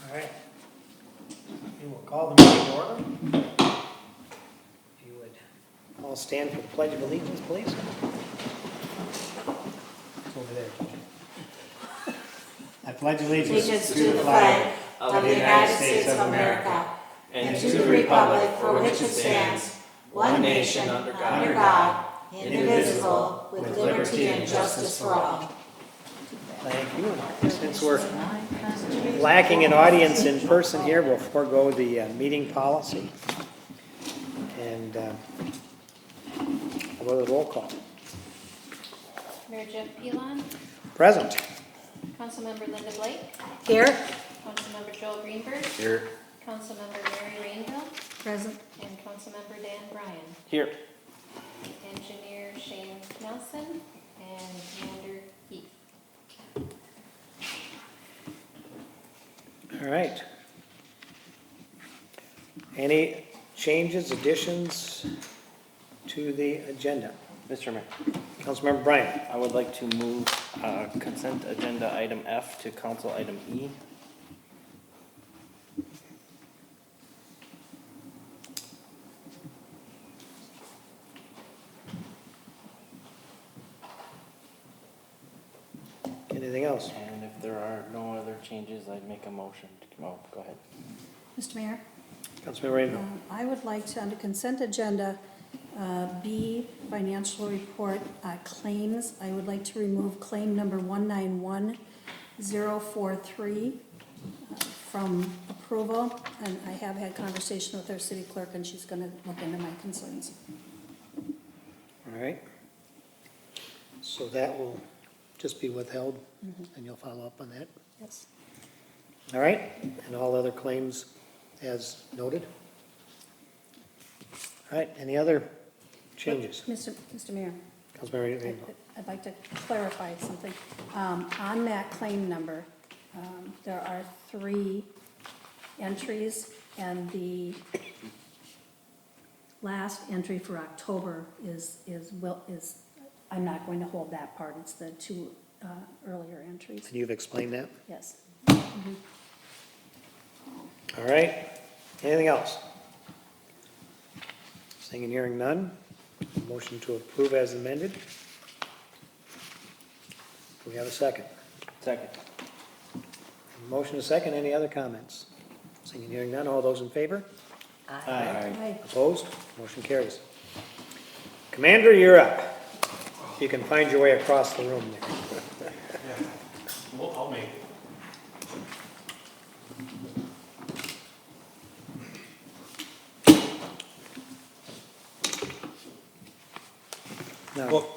All right. We will call the meeting to order. If you would all stand for the Pledge of Allegiance, please. It's over there. I pledge Allegiance to the flag of the United States of America and to the republic for which it stands, one nation under God, indivisible, with liberty and justice for all. Thank you. And since we're lacking an audience in person here, we'll forego the meeting policy. And we'll go to the roll call. Mayor Jeff Pelon, Present. Councilmember Linda Blake, Here. Councilmember Joel Greenberg, Here. Councilmember Mary Rainville, Present. and Councilmember Dan Bryan. Here. Engineer Shane Nelson, and Commander Heath. All right. Any changes, additions to the agenda? Mr. Mayor, Councilmember Bryan. I would like to move consent agenda item F to council item E. Anything else? And if there are no other changes, I'd make a motion to come out. Go ahead. Mr. Mayor, Councilmember Rainville. I would like to, under consent agenda, B, financial report claims, I would like to remove claim number 191043 from approval, and I have had conversation with our city clerk, and she's going to look into my concerns. All right. So that will just be withheld, and you'll follow up on that? Yes. All right, and all other claims as noted? All right, any other changes? Mr. Mayor, Councilmember Rainville. I'd like to clarify something. On that claim number, there are 3 entries, and the last entry for October is, I'm not going to hold that part. It's the 2 earlier entries. And you've explained that? Yes. All right, anything else? Seeing and hearing none, motion to approve as amended. Do we have a second? Second. Motion a second, any other comments? Seeing and hearing none, all those in favor? Aye. Aye. Opposed? Motion carries. Commander, you're up. You can find your way across the room there. Well, I'll make it. Now, Well-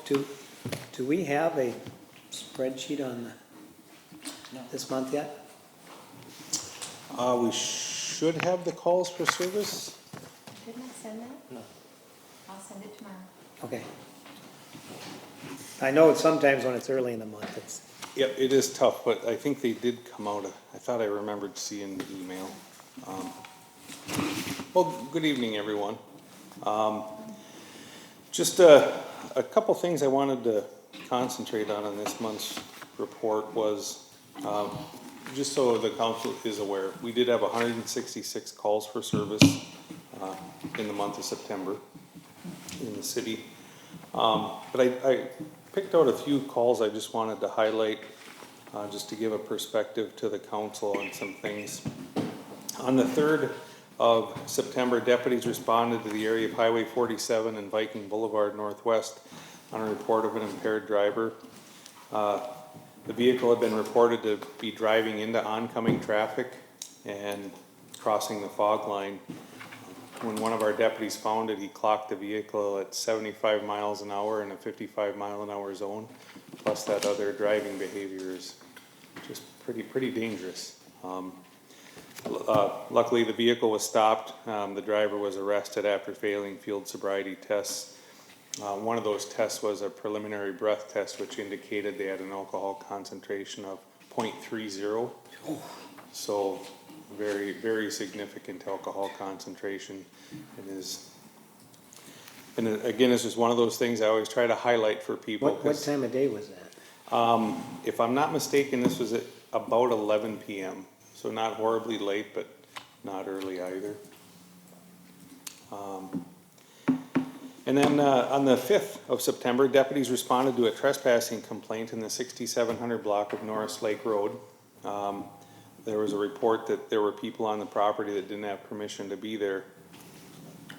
do we have a spreadsheet on this month yet? We should have the calls for service. Didn't I send that? No. I'll send it tomorrow. Okay. I know sometimes when it's early in the month, it's, Yep, it is tough, but I think they did come out. I thought I remembered seeing the email. Well, good evening, everyone. Just a couple things I wanted to concentrate on this month's report was, just so the council is aware, we did have 166 calls for service in the month of September in the city. But I picked out a few calls I just wanted to highlight, just to give a perspective to the council on some things. On the 3rd of September, deputies responded to the area of Highway 47 and Viking Boulevard Northwest on a report of an impaired driver. The vehicle had been reported to be driving into oncoming traffic and crossing the fog line. When one of our deputies found it, he clocked the vehicle at 75 miles an hour in a 55-mile-an-hour zone. Plus that other driving behavior is just pretty dangerous. Luckily, the vehicle was stopped. The driver was arrested after failing field sobriety tests. One of those tests was a preliminary breath test, which indicated they had an alcohol concentration of 0.30. So very significant alcohol concentration. And again, it's just one of those things I always try to highlight for people. what time of day was that? If I'm not mistaken, this was at about 11 p.m. so not horribly late, but not early either. And then on the 5th of September, deputies responded to a trespassing complaint in the 6700 block of Norris Lake Road. There was a report that there were people on the property that didn't have permission to be there.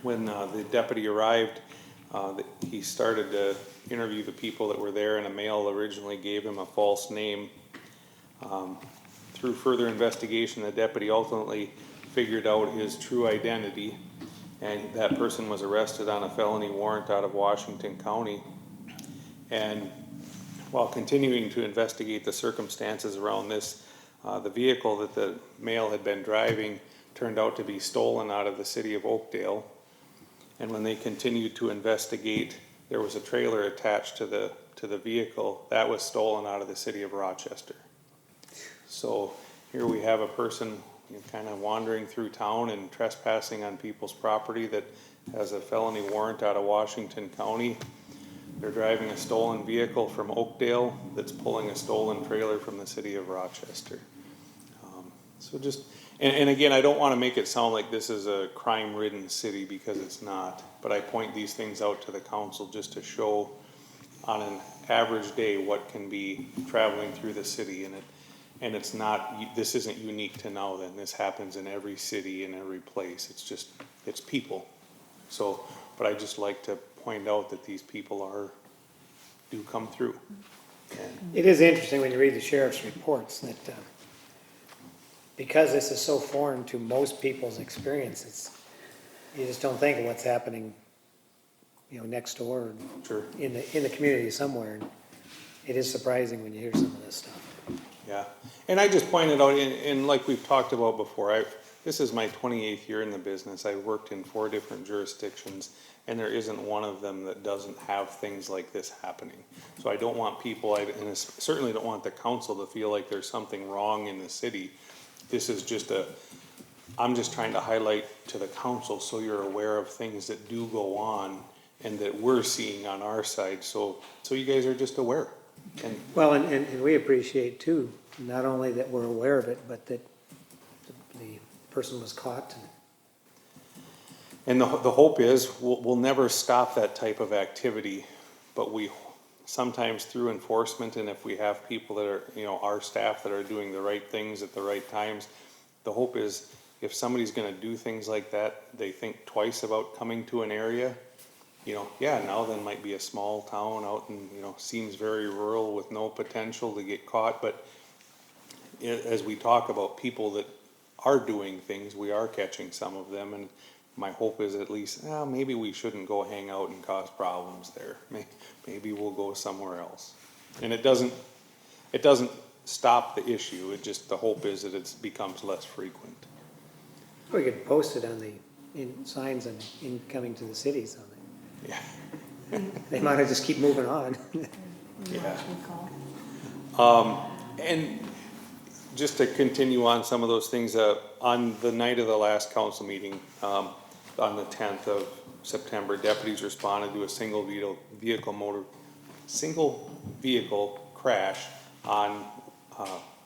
When the deputy arrived, he started to interview the people that were there, and a male originally gave him a false name. Through further investigation, the deputy ultimately figured out his true identity, and that person was arrested on a felony warrant out of Washington County. And while continuing to investigate the circumstances around this, the vehicle that the male had been driving turned out to be stolen out of the city of Oakdale. And when they continued to investigate, there was a trailer attached to the vehicle that was stolen out of the city of Rochester. So here we have a person kind of wandering through town and trespassing on people's property that has a felony warrant out of Washington County. They're driving a stolen vehicle from Oakdale that's pulling a stolen trailer from the city of Rochester. So just, and again, I don't want to make it sound like this is a crime-ridden city, because it's not. But I point these things out to the council just to show on an average day what can be traveling through the city. And it's not, this isn't unique to Nowthen. This happens in every city, in every place. It's just, it's people. So, but I just like to point out that these people do come through. And It is interesting when you read the sheriff's reports that because this is so foreign to most people's experiences, you just don't think of what's happening, next door or sure, in the community somewhere. It is surprising when you hear some of this stuff. yeah. And I just pointed out, and like we've talked about before, this is my 28th year in the business. I've worked in 4 different jurisdictions, and there isn't one of them that doesn't have things like this happening. So I don't want people, and I certainly don't want the council to feel like there's something wrong in the city. This is just I'm just trying to highlight to the council so you're aware of things that do go on and that we're seeing on our side, so you guys are just aware. And Well, and we appreciate too, not only that we're aware of it, but that the person was caught. And the hope is we'll never stop that type of activity, but we sometimes through enforcement, and if we have people that are, our staff that are doing the right things at the right times, the hope is if somebody's gonna do things like that, they think twice about coming to an area. Nowthen might be a small town out in, seems very rural with no potential to get caught, but as we talk about people that are doing things, we are catching some of them, and my hope is at least, maybe we shouldn't go hang out and cause problems there. Maybe we'll go somewhere else. And it doesn't stop the issue. The hope is that it becomes less frequent. We could post it on in signs and incoming to the cities on it. Yeah. They might have just keep moving on. Yeah. And just to continue on some of those things, on the night of the last council meeting, on the 10th of September, deputies responded to a single vehicle crash on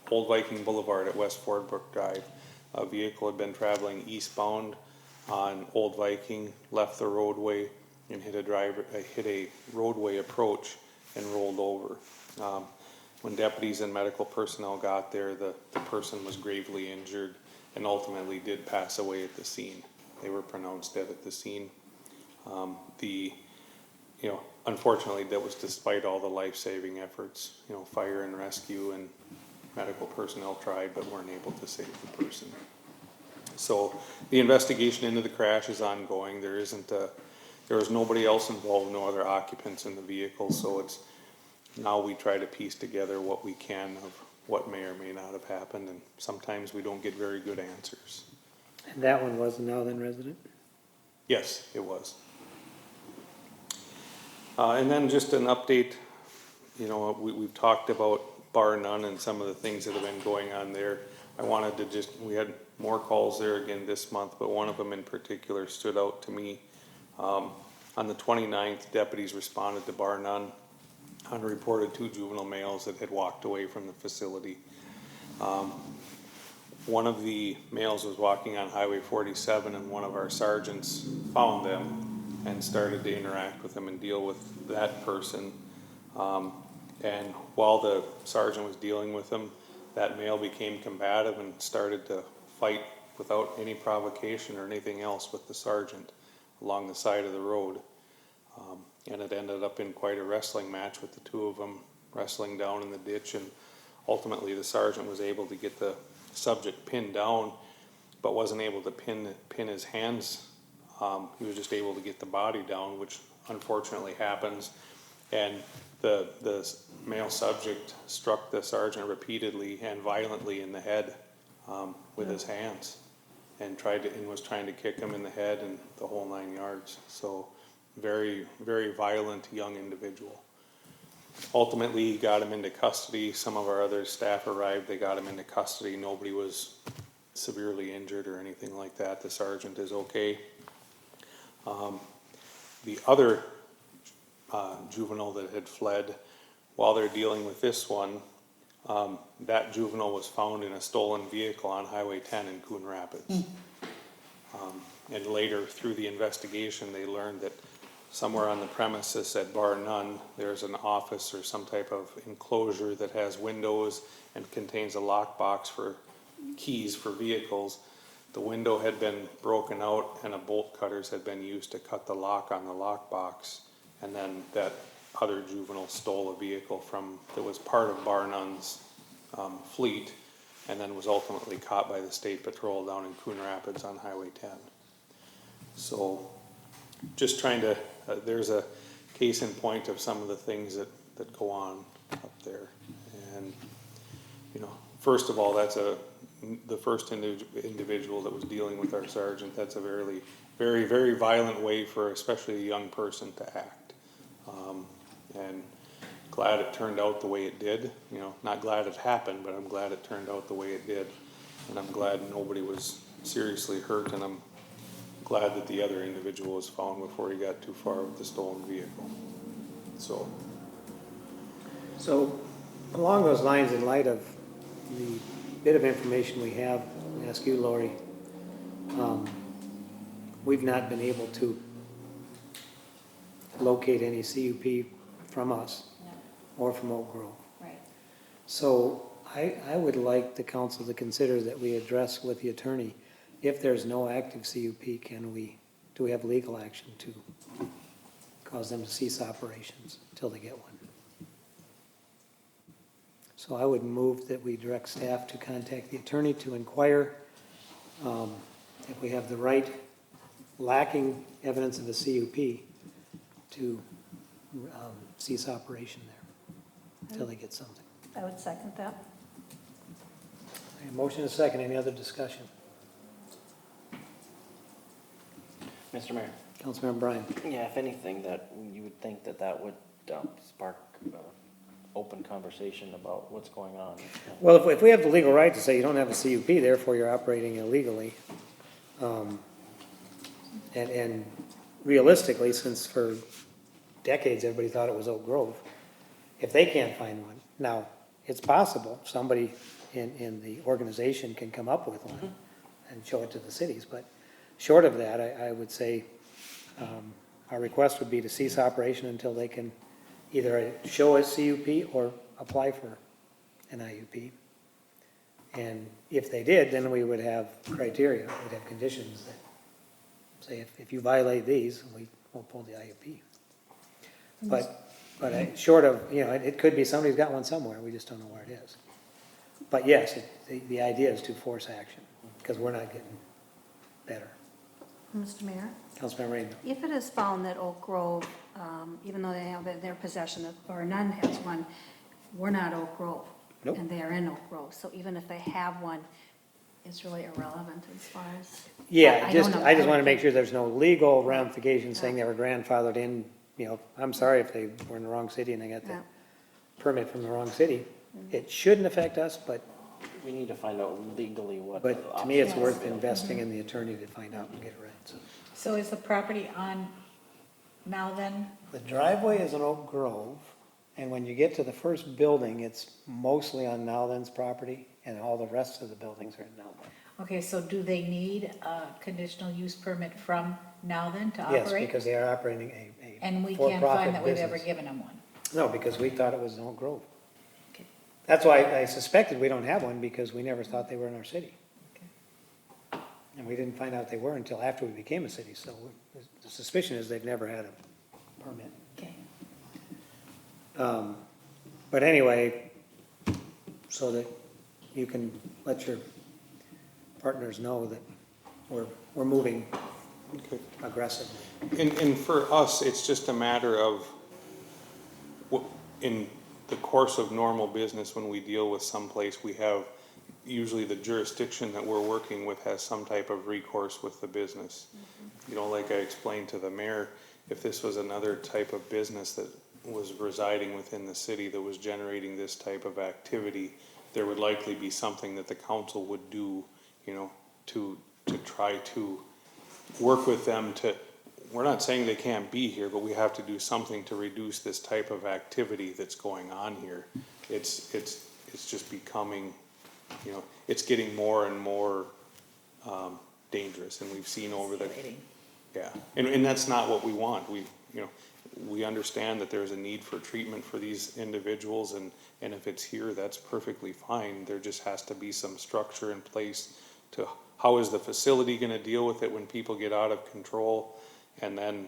Old Viking Boulevard at West Fordbrook Drive. A vehicle had been traveling eastbound on Old Viking, left the roadway and hit a roadway approach and rolled over. When deputies and medical personnel got there, the person was gravely injured and ultimately did pass away at the scene. They were pronounced dead at the scene. Unfortunately, that was despite all the life-saving efforts. Fire and rescue and medical personnel tried, but weren't able to save the person. So the investigation into the crash is ongoing. There was nobody else involved, no other occupants in the vehicle. So now we try to piece together what we can of what may or may not have happened, and sometimes we don't get very good answers. And that one was a Nowthen resident? Yes, it was. And then just an update, we've talked about Bar None and some of the things that have been going on there. I wanted to we had more calls there again this month, but one of them in particular stood out to me. On the 29th, deputies responded to Bar None and reported 2 juvenile males that had walked away from the facility. one of the males was walking on Highway 47 and one of our sergeants found them and started to interact with him and deal with that person. And while the sergeant was dealing with him, that male became combative and started to fight without any provocation or anything else with the sergeant along the side of the road. And it ended up in quite a wrestling match with the two of them wrestling down in the ditch, and ultimately the sergeant was able to get the subject pinned down, but wasn't able to pin his hands. He was just able to get the body down, which unfortunately happens. And the male subject struck the sergeant repeatedly and violently in the head with his hands, and was trying to kick him in the head and the whole 9 yards. So very, very violent young individual. Ultimately, he got him into custody. Some of our other staff arrived. They got him into custody. Nobody was severely injured or anything like that. The sergeant is okay. The other juvenile that had fled, while they're dealing with this one, that juvenile was found in a stolen vehicle on Highway 10 in Coon Rapids. And later, through the investigation, they learned that somewhere on the premises at Bar None, there's an office or some type of enclosure that has windows and contains a lockbox for keys for vehicles. The window had been broken out and a bolt cutters had been used to cut the lock on the lockbox. And then that other juvenile stole a vehicle that was part of Bar None's fleet, and then was ultimately caught by the state patrol down in Coon Rapids on Highway 10. So just trying to, there's a case in point of some of the things that go on up there. And, first of all, that's the first individual that was dealing with our sergeant. That's a very, very, very violent way for especially a young person to act. And glad it turned out the way it did. Not glad it happened, but I'm glad it turned out the way it did. And I'm glad nobody was seriously hurt, and I'm glad that the other individual was found before he got too far with the stolen vehicle. So along those lines, in light of the bit of information we have, I ask you, Lori, we've not been able to locate any CUP from us or from Oak Grove. Right. So I would like the council to consider that we address with the attorney, if there's no active CUP, do we have legal action to cause them to cease operations until they get one? So I would move that we direct staff to contact the attorney to inquire if we have the right lacking evidence of a CUP to cease operation there until they get something. I would second that. A motion and a second. Any other discussion? Mr. Mayor? Councilmember Bryan. Yeah, if anything, that you would think that would spark open conversation about what's going on. Well, if we have the legal right to say you don't have a CUP, therefore you're operating illegally, and realistically, since for decades everybody thought it was Oak Grove, if they can't find one, now it's possible somebody in the organization can come up with one and show it to the cities, but short of that, I would say our request would be to cease operation until they can either show a CUP or apply for an IUP. And if they did, then we would have criteria, we'd have conditions that say if you violate these, we won't pull the IUP. But short of, it could be somebody's got one somewhere, we just don't know where it is. But yes, the idea is to force action, because we're not getting better. Mr. Mayor? Councilmember Rainville. If it is found that Oak Grove, even though they have it in their possession, or none has one, we're not Oak Grove. Nope. And they are in Oak Grove, so even if they have one, it's really irrelevant as far as. Yeah, I just, don't know. I just want to make sure there's no legal ramifications saying they were grandfathered in. I'm sorry if they were in the wrong city and they got the Yeah. permit from the wrong city. It shouldn't affect us, but We need to find out legally what. to me, it's worth investing in the attorney to find out and get it right. So is the property on now then? The driveway is in Oak Grove, and when you get to the first building, it's mostly on Now Then's property, and all the rest of the buildings are in now. Okay, so do they need a conditional use permit from now then to Yes, operate? because they are operating a And we can't for-profit find that we've ever business. given them one. No, because we thought it was Oak Grove. Okay. That's why I suspected we don't have one, because we never thought they were in our city. And we didn't find out they were until after we became a city, so the suspicion is they've never had a permit. Okay. But anyway, so that you can let your partners know that we're moving Okay. aggressively. And for us, it's just a matter of, in the course of normal business, when we deal with someplace, we have, usually the jurisdiction that we're working with has some type of recourse with the business. You know, like I explained to the mayor, if this was another type of business that was residing within the city that was generating this type of activity, there would likely be something that the council would do, you know, to try to work with them to, we're not saying they can't be here, but we have to do something to reduce this type of activity that's going on here. It's just becoming, you know, it's getting more and more, dangerous, and we've seen over the, Escalating. yeah, and that's not what we want. We, you know, we understand that there's a need for treatment for these individuals, and if it's here, that's perfectly fine. There just has to be some structure in place to, how is the facility gonna deal with it when people get out of control? And then,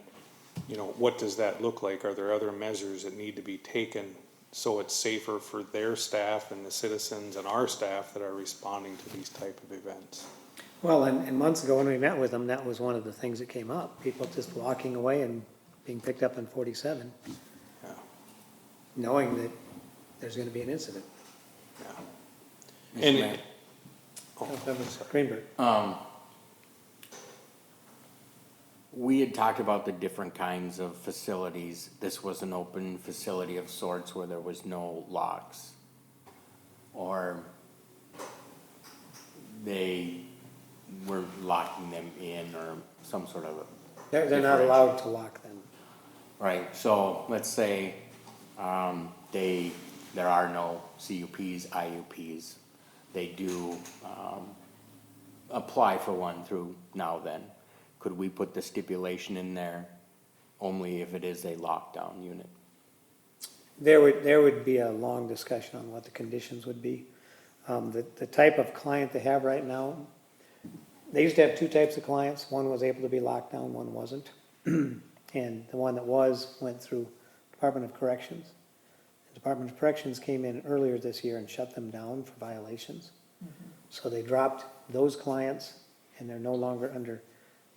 you know, what does that look like? Are there other measures that need to be taken so it's safer for their staff and the citizens and our staff that are responding to these type of events? Well, and months ago when we met with them, that was one of the things that came up. People just walking away and being picked up in 47, Yeah, knowing that there's gonna be an incident. yeah. And, That was Greenberg. We had talked about the different kinds of facilities. This was an open facility of sorts where there was no locks. Or they were locking them in or some sort of. They're not allowed to lock them. Right, so let's say, there are no CUPs, IUPs. They do, apply for one through now then. Could we put the stipulation in there only if it is a lockdown unit? There would be a long discussion on what the conditions would be. The type of client they have right now, they used to have two types of clients. One was able to be locked down, one wasn't. And the one that was went through Department of Corrections. The Department of Corrections came in earlier this year and shut them down for violations. So they dropped those clients, and they're no longer under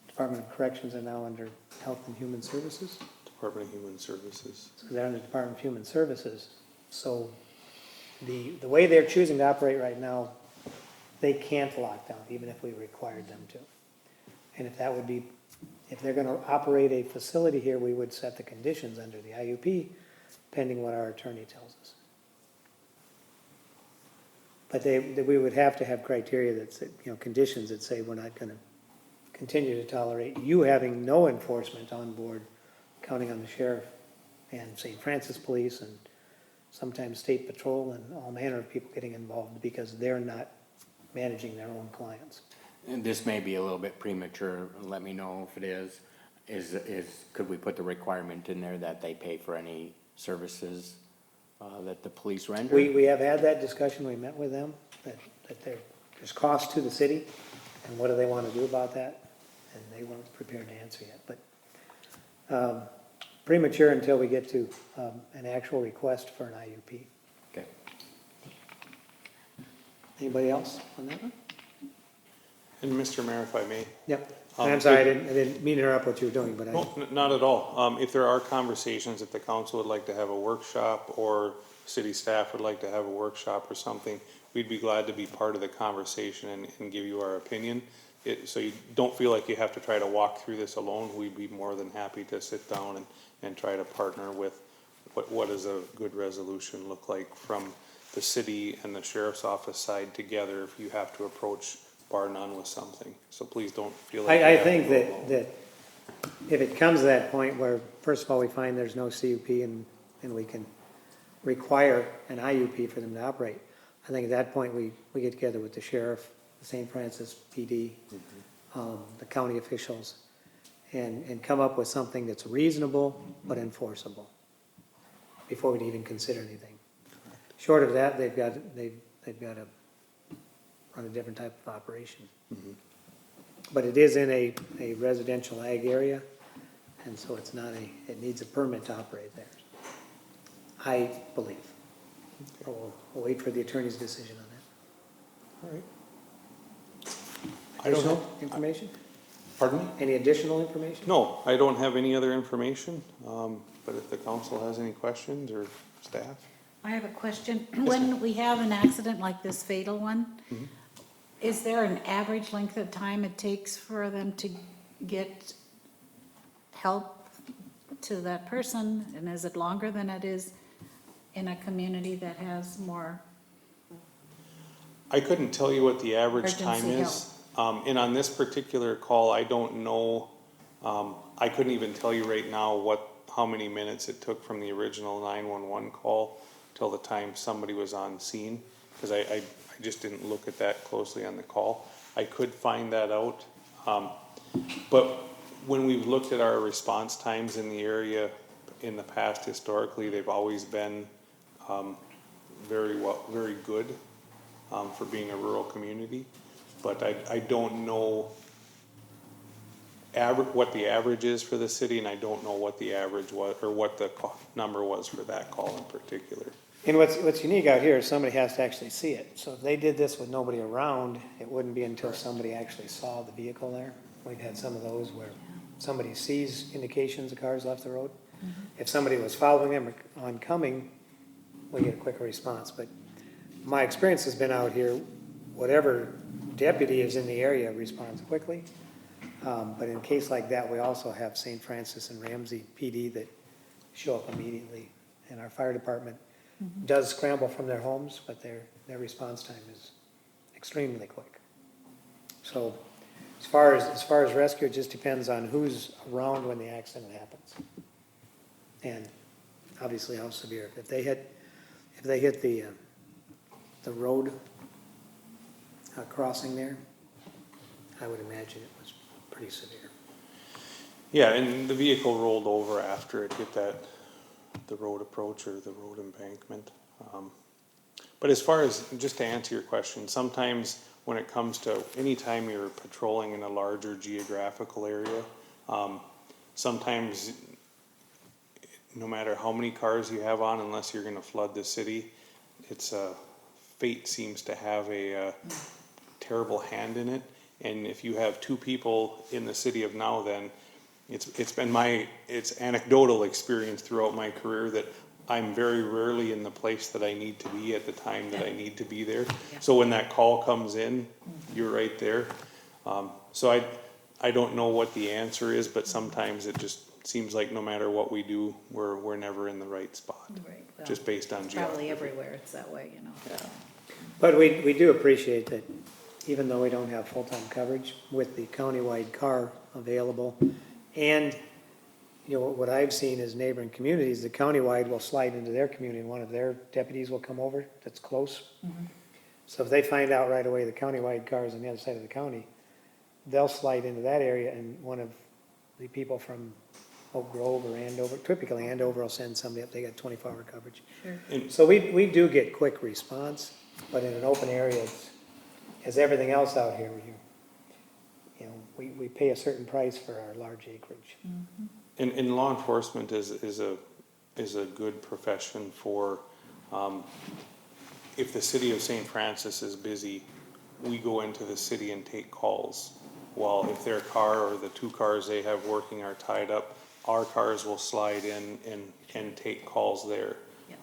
Department of Corrections, they're now under Health and Human Services. Department of Human Services. So they're under Department of Human Services. So the way they're choosing to operate right now, they can't lock down, even if we required them to. And if that would be, if they're gonna operate a facility here, we would set the conditions under the IUP, pending what our attorney tells us. But we would have to have criteria that, you know, conditions that say we're not gonna continue to tolerate you having no enforcement on board, counting on the sheriff and St. Francis Police and sometimes State Patrol and all manner of people getting involved because they're not managing their own clients. And this may be a little bit premature, let me know if it is. Could we put the requirement in there that they pay for any services, that the police render? We have had that discussion, we met with them, that there's cost to the city, and what do they want to do about that? And they weren't prepared to answer yet, but premature until we get to an actual request for an IUP. Okay. Anybody else on that one? And Mr. Mayor, if I may. Yep. I'm sorry, I didn't mean to interrupt what you were doing, but I. No, not at all. If there are conversations, if the council would like to have a workshop or city staff would like to have a workshop or something, we'd be glad to be part of the conversation and give you our opinion. So you don't feel like you have to try to walk through this alone. We'd be more than happy to sit down and try to partner with what does a good resolution look like from the city and the sheriff's office side together if you have to approach bar none with something. So please don't feel like. I think that if it comes to that point where, first of all, we find there's no CUP and we can require an IUP for them to operate, I think at that point, we get together with the sheriff, the St. Francis PD, the county officials, and come up with something that's reasonable but enforceable before we'd even consider anything. Short of that, they've got to run a different type of operation. But it is in a residential ag area, and so it's not it needs a permit to operate there, I believe. We'll wait for the attorney's decision on that. All right. I don't know. Additional information? Pardon me? Any additional information? No, I don't have any other information, but if the council has any questions or staff? I have a question. When we have an accident like this fatal one, is there an average length of time it takes for them to get help to that person? And is it longer than it is in a community that has more? I couldn't tell you what the average time Emergency is. And on this particular call, I don't know, I couldn't even tell you right now how many minutes it took from the original 911 call till the time somebody was on scene, because I just didn't look at that closely on the call. I could find that out. But when we've looked at our response times in the area in the past, historically, they've always been very good for being a rural community. But I don't know what the average is for the city, and I don't know what the average was, or what the number was for that call in particular. And what's unique out here is somebody has to actually see it. So if they did this with nobody around, it wouldn't be until somebody actually saw the vehicle there. We've had some of those where somebody sees indications the car's left the road. If somebody was following them or oncoming, we get a quicker response. But my experience has been out here, whatever deputy is in the area responds quickly. But in a case like that, we also have St. Francis and Ramsey PD that show up immediately. And our fire department does scramble from their homes, but their response time is extremely quick. So as far as rescue, it just depends on who's around when the accident happens. And obviously how severe. If they hit the road crossing there, I would imagine it was pretty severe. Yeah, and the vehicle rolled over after it hit the road approach or the road embankment. But as far as, just to answer your question, sometimes when it comes to any time you're patrolling in a larger geographical area, sometimes no matter how many cars you have on, unless you're gonna flood the city, fate seems to have a terrible hand in it. And if you have two people in the city of Now, then it's anecdotal experience throughout my career that I'm very rarely in the place that I need to be at the time that I need to be there. So when that call comes in, you're right there. So I don't know what the answer is, but sometimes it just seems like no matter what we do, we're never in the right spot. Right, well, Just based on geography. Probably everywhere it's that way, you know. Yeah. But we do appreciate that even though we don't have full-time coverage, with the countywide car available, and, you know, what I've seen is neighboring communities, the countywide will slide into their community, and one of their deputies will come over that's close. So if they find out right away the countywide car is on the other side of the county, they'll slide into that area, and one of the people from Oak Grove or Andover, typically Andover will send somebody up, they got 24-hour coverage. And So we do get quick response, but in an open area, as everything else out here, we pay a certain price for our large acreage. And law enforcement is a good profession for, if the city of St. Francis is busy, we go into the city and take calls. While if their car or the two cars they have working are tied up, our cars will slide in and take calls there.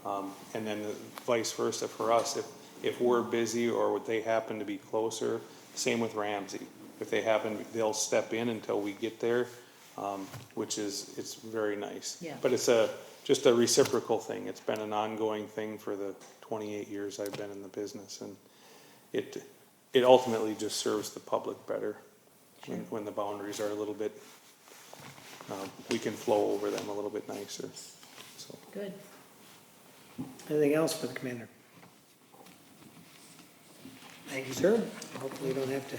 And then vice versa for us, if we're busy or they happen to be closer, same with Ramsey. If they happen, they'll step in until we get there, it's very nice. Yeah. But it's just a reciprocal thing. It's been an ongoing thing for the 28 years I've been in the business, and it ultimately just serves the public better. When the boundaries are a little bit, we can flow over them a little bit nicer, so. Good. Anything else for the commander? Thank you, sir. Hopefully you don't have to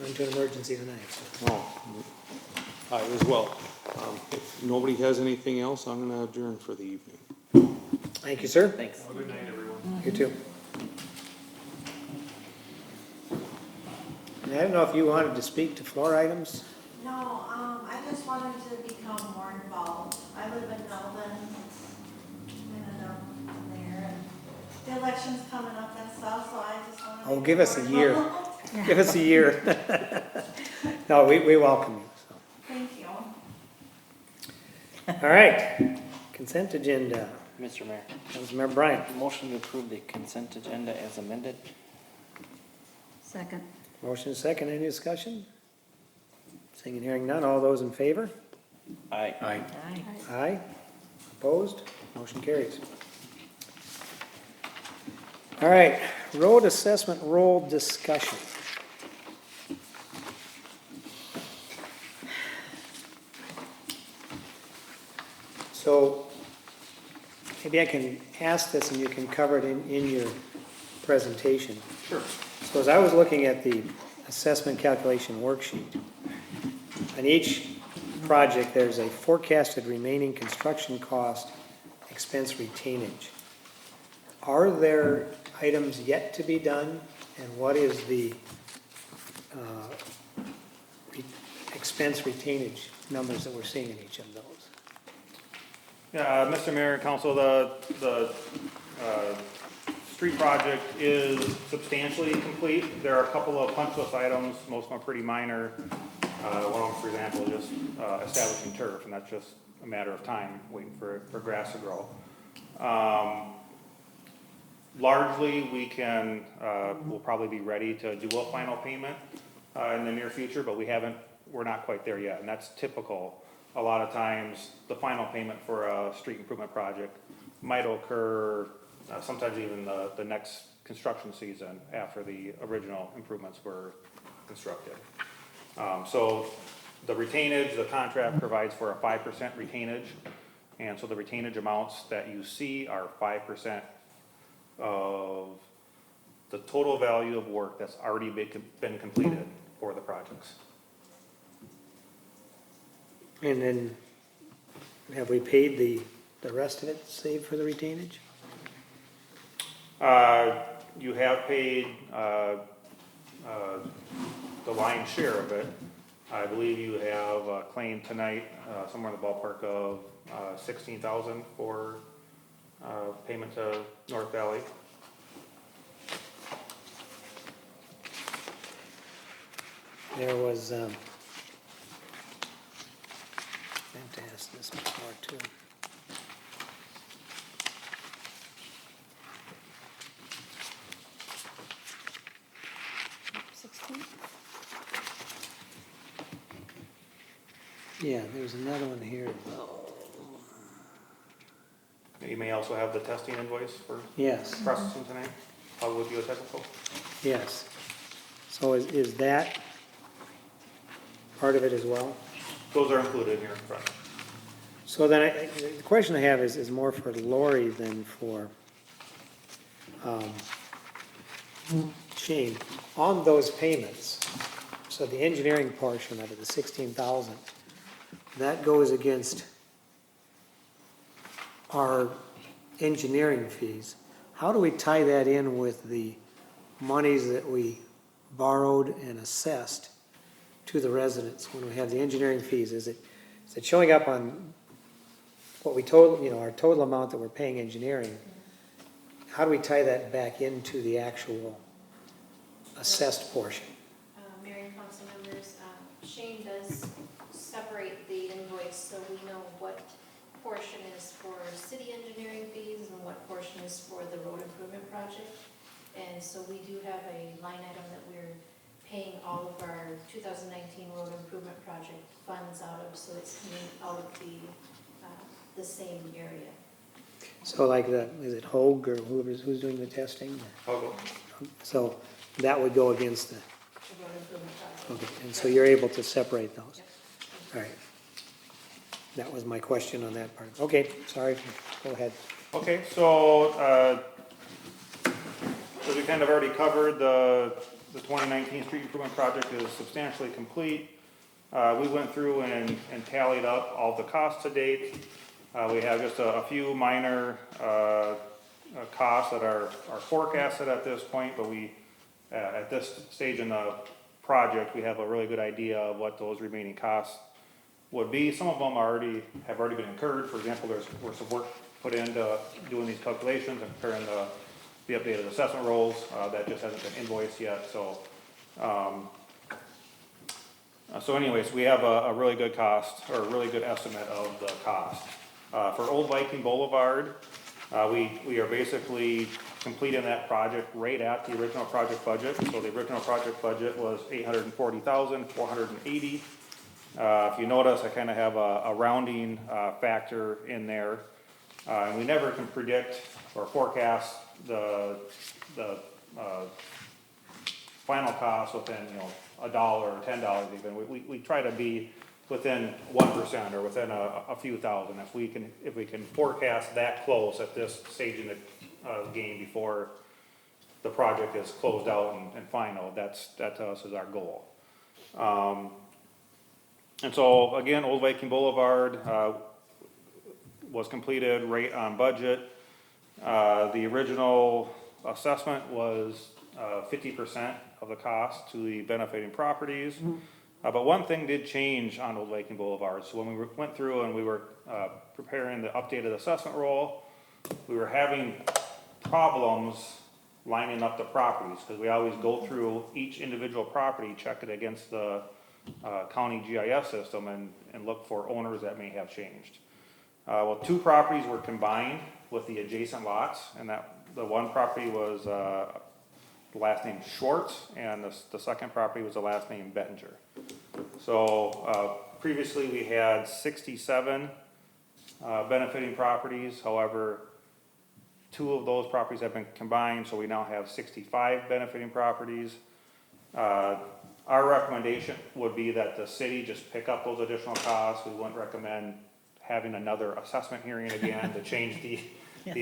run to an emergency tonight. so. Oh, I as well. If nobody has anything else, I'm gonna adjourn for the evening. Thank you, sir. Thanks. Good night, everyone. You too. And I don't know if you wanted to speak to floor items? No, I just wanted to become more involved. I live in Melvin, and there, and the election's coming up and stuff, so I just wanted to. Oh, be give us more a year. involved. Give us a year. No, we welcome you, so. Thank you. All right, consent agenda. Mr. Mayor, Councilmember Bryant. motion to approve the consent agenda as amended? Second. Motion is second, any discussion? Seeing and hearing none, all those in favor? Aye. Aye. Aye. Opposed? Motion carries. All right, road assessment roll discussion. So maybe I can ask this and you can cover it in your presentation. Sure. So as I was looking at the assessment calculation worksheet, on each project, there's a forecasted remaining construction cost expense retainage. Are there items yet to be done? And what is the expense retainage numbers that we're seeing in each of those? Yeah, Mr. Mayor, Council, the street project is substantially complete. There are a couple of punch list items, most of them are pretty minor. One of them, for example, is just establishing turf, and that's just a matter of time, waiting for grass to grow. Largely, we'll probably be ready to do a final payment in the near future, but we're not quite there yet, and that's typical. A lot of times, the final payment for a street improvement project might occur sometimes even the next construction season after the original improvements were constructed. So the retainage, the contract provides for a 5% retainage, and so the retainage amounts that you see are 5% of the total value of work that's already been completed for the projects. And then, have we paid the rest of it, saved for the retainage? You have paid the lion's share of it. I believe you have a claim tonight, somewhere in the ballpark of $16,000 for payment to North Valley. There was, I have to ask this before too. Yeah, there's another one here. You may also have the testing invoice for Yes, processing tonight, probably with geotechnical. yes. So is that part of it as well? Those are included here in front. So then, the question I have is more for Lori than for Shane. On those payments, so the engineering portion of it, the 16,000, that goes against our engineering fees. How do we tie that in with the monies that we borrowed and assessed to the residents when we have the engineering fees? Is it showing up on what we told, our total amount that we're paying engineering? How do we tie that back into the actual assessed portion? Mayor and council members, Shane does separate the invoice so we know what portion is for city engineering fees and what portion is for the road improvement project. And so we do have a line item that we're paying all of our 2019 road improvement project funds out of, so it's coming out of the same area. So like is it Hogue or who's doing the testing? I'll go. So that would go against the, The road improvement project. okay, and so you're able to separate those? All right. That was my question on that part. Okay, sorry, go ahead. Okay, so as we kind of already covered, the 2019 street improvement project is substantially complete. We went through and tallied up all the costs to date. We have just a few minor costs that are forecasted at this point, but we, at this stage in the project, we have a really good idea of what those remaining costs would be. Some of them have already been incurred. For example, there's some work put into doing these calculations and preparing the updated assessment rolls, that just hasn't been invoiced yet, so. So anyways, we have a really good cost, or a really good estimate of the cost. For Old Viking Boulevard, we are basically completing that project right at the original project budget. So the original project budget was $840,480. If you notice, I kind of have a rounding factor in there. And we never can predict or forecast the final cost within, $1 or $10 even. We try to be within 1% or within a few thousand. If we can forecast that close at this stage in the game before the project is closed out and final, that to us is our goal. And so again, Old Viking Boulevard was completed right on budget. The original assessment was 50% of the cost to the benefiting properties. But one thing did change on Old Viking Boulevard. So when we went through and we were preparing the updated assessment roll, we were having problems lining up the properties, because we always go through each individual property, check it against the county GIS system, and look for owners that may have changed. Well, 2 properties were combined with the adjacent lots, and the one property was the last name Schwartz, and the second property was the last name Bettinger. So previously we had 67 benefiting properties. However, 2 of those properties have been combined, so we now have 65 benefiting properties. Our recommendation would be that the city just pick up those additional costs. We wouldn't recommend having another assessment hearing again to change the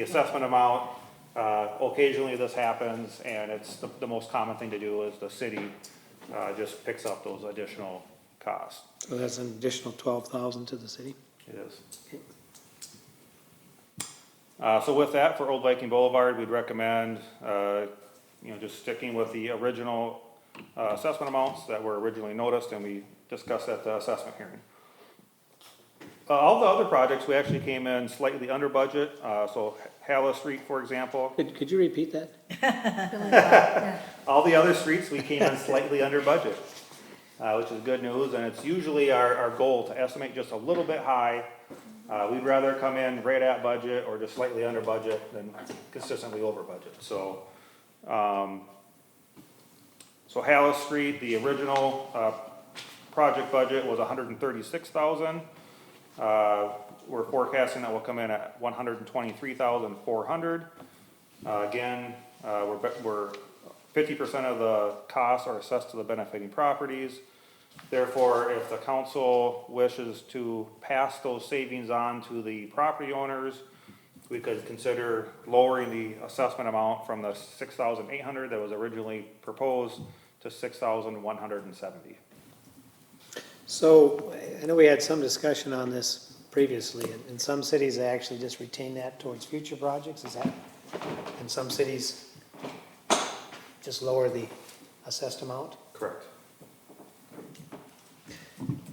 assessment amount. Occasionally this happens, and it's the most common thing to do is the city just picks up those additional costs. So that's an additional 12,000 to the city? It is. So with that, for Old Viking Boulevard, we'd recommend, just sticking with the original assessment amounts that were originally noticed and we discussed at the assessment hearing. All the other projects, we actually came in slightly under budget. So Halla Street, for example. Could you repeat that? Yeah. All the other streets, we came in slightly under budget, which is good news. And it's usually our goal to estimate just a little bit high. We'd rather come in right at budget or just slightly under budget than consistently over budget. So, Halla Street, the original project budget was $136,000. We're forecasting that will come in at $123,400. Again, we're 50% of the costs are assessed to the benefiting properties. Therefore, if the council wishes to pass those savings on to the property owners, we could consider lowering the assessment amount from the $6,800 that was originally proposed to $6,170. So, I know we had some discussion on this previously. In some cities, they actually just retain that towards future projects, is that? In some cities, just lower the assessed amount? Correct.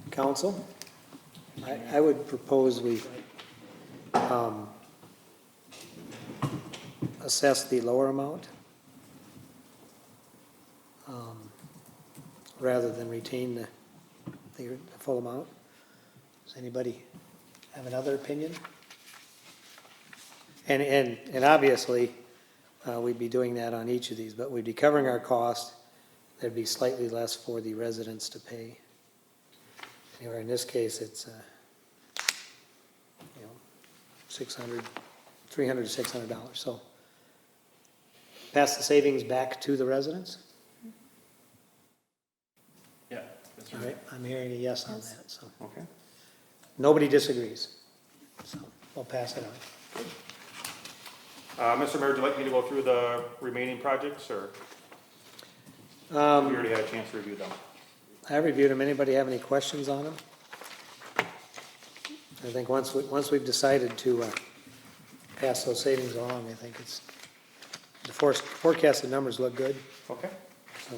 Council, I would propose we assess the lower amount rather than retain the full amount. Does anybody have another opinion? And obviously, we'd be doing that on each of these, but we'd be covering our cost. There'd be slightly less for the residents to pay. Anyway, in this case, it's, $300 to $600. So pass the savings back to the residents? Yeah. That's All right, I'm hearing a yes on that, so. Okay. Nobody disagrees, so we'll pass it on. Mr. Mayor, would you like me to go through the remaining projects, or we already had a chance to review them? I reviewed them. Anybody have any questions on them? I think once we've decided to pass those savings along, I think it's, the forecasted numbers look good. Okay. So,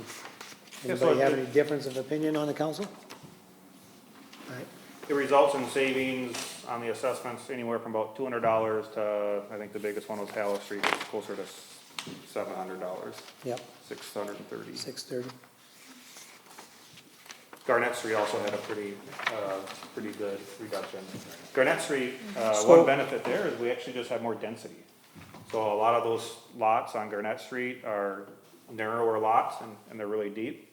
Yeah, so anybody have it- any difference of opinion on the council? All right. It results in savings on the assessments anywhere from about $200 to, I think the biggest one was Hallow Street, it's closer to $700, Yep, 630. 6:30. Garnett Street also had a pretty good reduction. Garnett Street, So- one benefit there is we actually just have more density. So a lot of those lots on Garnett Street are narrower lots and they're really deep.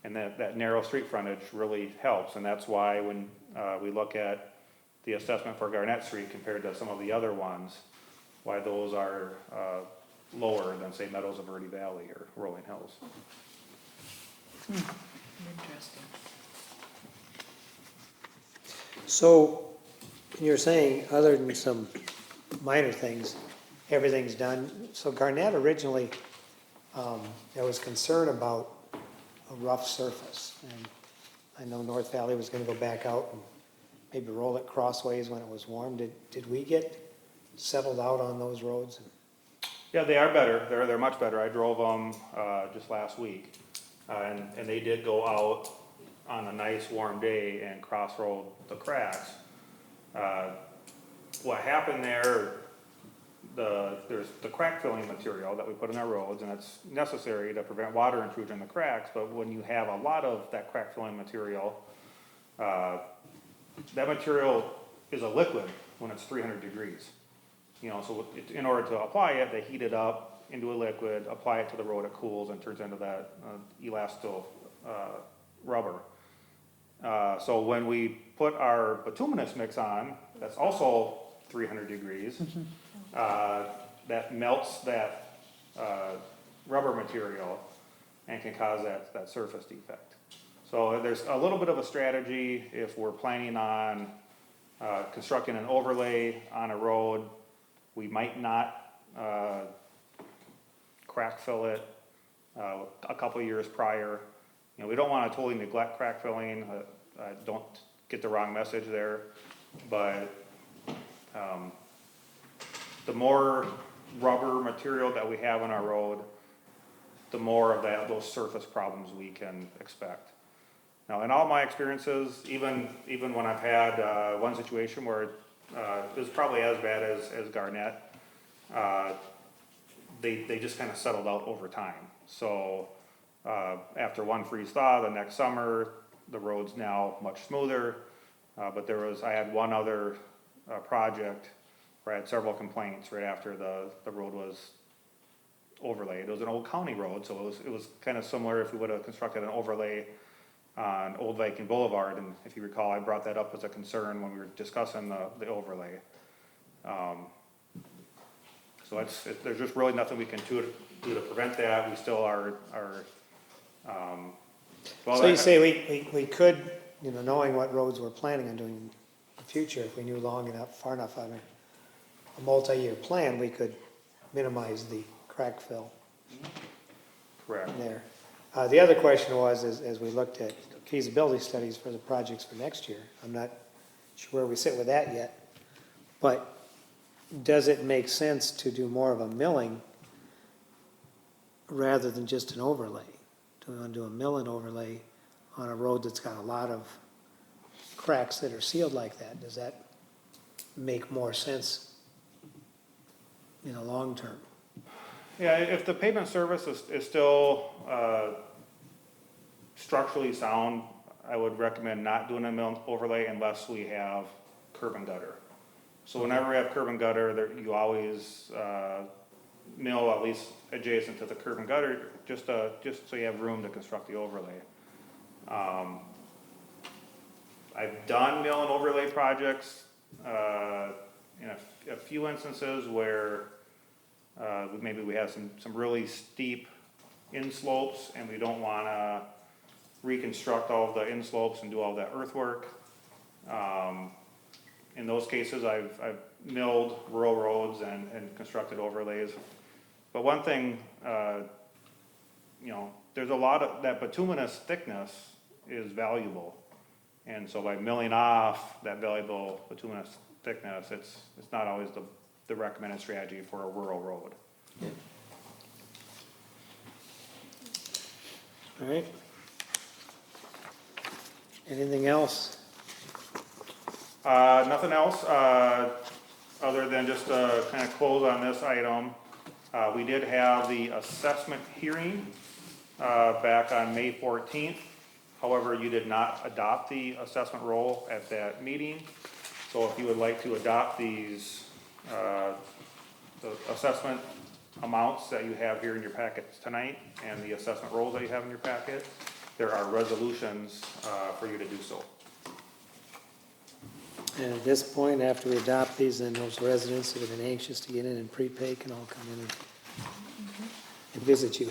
And that narrow street frontage really helps, and that's why when we look at the assessment for Garnett Street compared to some of the other ones, why those are lower than, say, Meadows of Verde Valley or Rolling Hills. Interesting. So, you're saying, other than some minor things, everything's done. So Garnett originally, there was concern about a rough surface. And I know North Valley was gonna go back out and maybe roll it crossways when it was warm. Did we get settled out on those roads? Yeah, they are better, they're much better, I drove them just last week. And they did go out on a nice warm day and cross-rolled the cracks. What happened there, there's the crack filling material that we put in our roads, and it's necessary to prevent water intrusion in the cracks, but when you have a lot of that crack filling material, that material is a liquid when it's 300 degrees. You know, so in order to apply it, they heat it up into a liquid, apply it to the road, it cools and turns into that elasto rubber. So when we put our bituminous mix on, that's also 300 degrees, that melts that rubber material and can cause that surface defect. So there's a little bit of a strategy if we're planning on constructing an overlay on a road. We might not crack fill it a couple of years prior. You know, we don't want to totally neglect crack filling. Don't get the wrong message there, but the more rubber material that we have on our road, the more of those surface problems we can expect. Now, in all my experiences, even when I've had one situation where it was probably as bad as Garnett, they just kind of settled out over time. So after one freeze thaw, the next summer, the road's now much smoother. But I had one other project where I had several complaints right after the road was overlaid. It was an old county road, so it was kind of similar if we would have constructed an overlay on Old Viking Boulevard, and if you recall, I brought that up as a concern when we were discussing the overlay. So there's just really nothing we can do to prevent that. We still are. So you say we could, you know, knowing what roads we're planning on doing in the future, if we knew far enough on a multi-year plan, we could minimize the crack fill Correct. there. The other question was, as we looked at feasibility studies for the projects for next year, I'm not sure where we sit with that yet, but does it make sense to do more of a milling rather than just an overlay? Do we want to do a mill and overlay on a road that's got a lot of cracks that are sealed like that? Does that make more sense in the long term? Yeah, if the pavement surface is still structurally sound, I would recommend not doing a mill overlay unless we have curb and gutter. So whenever we have curb and gutter, you always mill at least adjacent to the curb and gutter, just so you have room to construct the overlay. I've done mill and overlay projects in a few instances where maybe we have some really steep inslopes and we don't want to reconstruct all the inslopes and do all that earthwork. in those cases, I've milled rural roads and constructed overlays. But one thing, there's a lot of, that bituminous thickness is valuable. And so by milling off that valuable bituminous thickness, it's not always the recommended strategy for a rural road. All right. Anything else? Nothing else, other than just to kind of close on this item. We did have the assessment hearing, back on May 14th. However, you did not adopt the assessment roll at that meeting. So if you would like to adopt these, the assessment amounts that you have here in your packets tonight and the assessment rolls that you have in your packet, there are resolutions, for you to do so. And at this point, after we adopt these, then those residents that have been anxious to get in and prepay can all come in and visit you.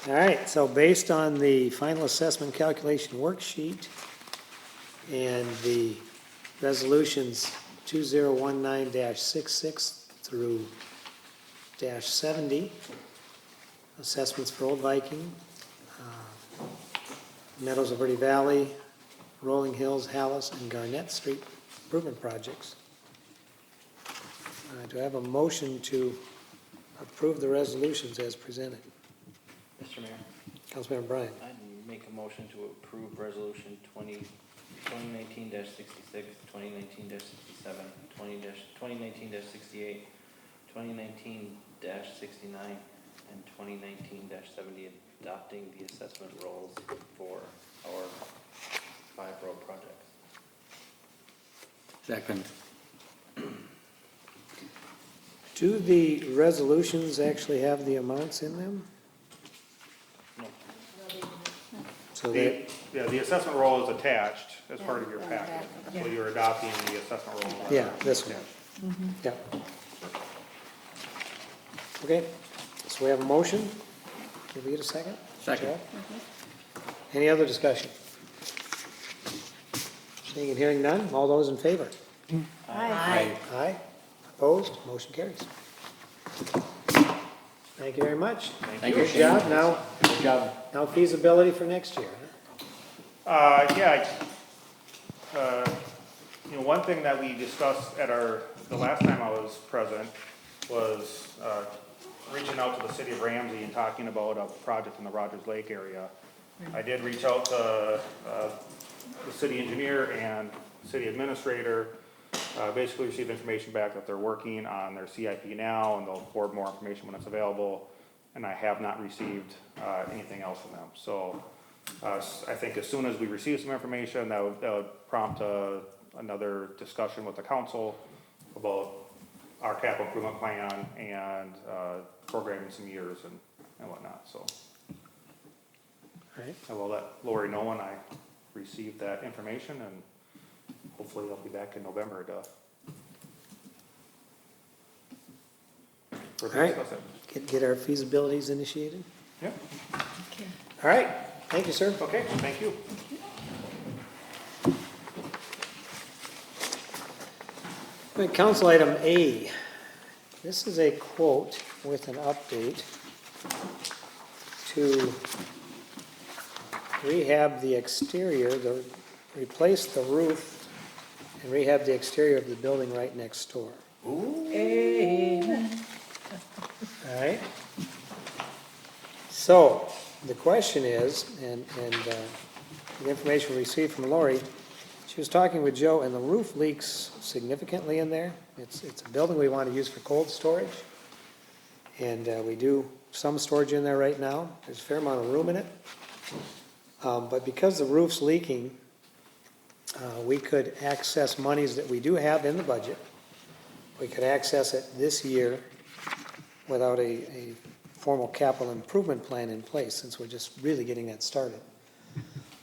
All right, so based on the final assessment calculation worksheet and the resolutions 2019-66 through -70, assessments for Old Viking, Meadows of Verde Valley, Rolling Hills, Hallis, and Garnett Street improvement projects. Do I have a motion to approve the resolutions as presented? Mr. Mayor, Councilmember Bryan. I'd make a motion to approve resolution 2019-66, 2019-67, 2019-68, 2019-69, and 2019-70, adopting the assessment rolls for our 5 road projects. Second. Do the resolutions actually have the amounts in them? No. So that, The assessment roll is attached as part of your packet. So you're adopting the assessment roll. yeah, this one, yeah. Okay, so we have a motion. Did we get a second? Second. Joe? Any other discussion? Seeing and hearing none, all those in favor? Aye. Aye. Opposed? Motion carries. Thank you very much. Thank you. Good job. Good job. Now feasibility for next year. One thing that we discussed at the last time I was present was, reaching out to the city of Ramsey and talking about a project in the Rogers Lake area. I did reach out to, the city engineer and city administrator, basically received information back that they're working on their CIP now and they'll forward more information when it's available. And I have not received, anything else from them. So, I think as soon as we receive some information, that would prompt, another discussion with the council about our capital improvement plan and, programming some years and whatnot, so. All right. I will let Lori know when I receive that information, and hopefully I'll be back in November to All right. discuss it. Get our feasibilities initiated. Yeah, All right, thank you, sir. okay, thank you. All right, council item A. This is a quote with an update to rehab the exterior, replace the roof and rehab the exterior of the building right next door. All right. So the question is, and the information we received from Lori, she was talking with Joe, and the roof leaks significantly in there. It's a building we want to use for cold storage, and we do some storage in there right now. There's a fair amount of room in it, but because the roof's leaking, we could access monies that we do have in the budget. We could access it this year without a formal capital improvement plan in place, since we're just really getting that started.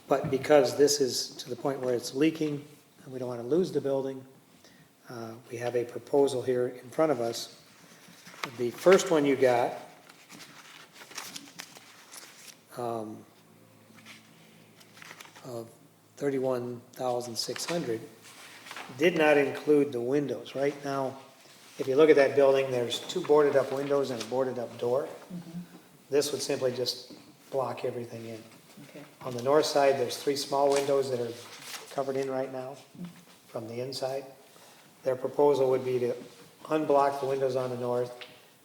But because this is to the point where it's leaking, and we don't want to lose the building, we have a proposal here in front of us. The first one you got of $31,600 did not include the windows. Right now, if you look at that building, there's 2 boarded up windows and a boarded up door. This would simply just block everything in. Okay. On the north side, there's 3 small windows that are covered in right now from the inside. Their proposal would be to unblock the windows on the north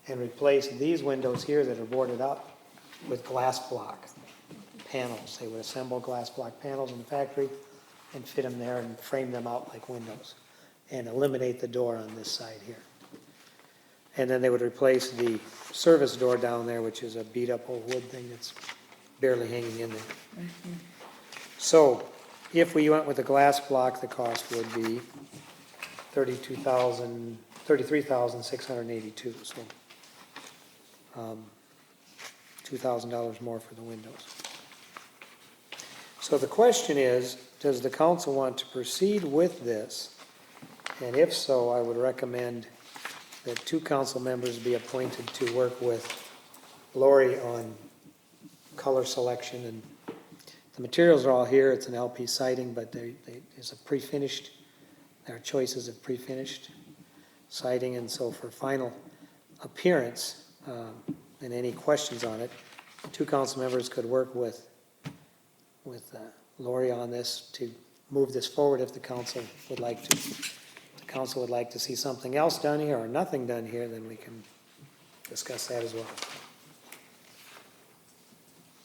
and replace these windows here that are boarded up with glass block panels. They would assemble glass block panels in the factory and fit them there and frame them out like windows and eliminate the door on this side here. And then they would replace the service door down there, which is a beat up old wood thing that's barely hanging in there. So if we went with the glass block, the cost would be $33,682, so $2,000 more for the windows. So the question is, does the council want to proceed with this? And if so, I would recommend that 2 council members be appointed to work with Lori on color selection. And the materials are all here. It's an LP siding, but there's a pre-finished, there are choices of pre-finished siding. And so for final appearance and any questions on it, 2 council members could work with Lori on this to move this forward if the council would like to. If the council would like to see something else done here or nothing done here, then we can discuss that as well.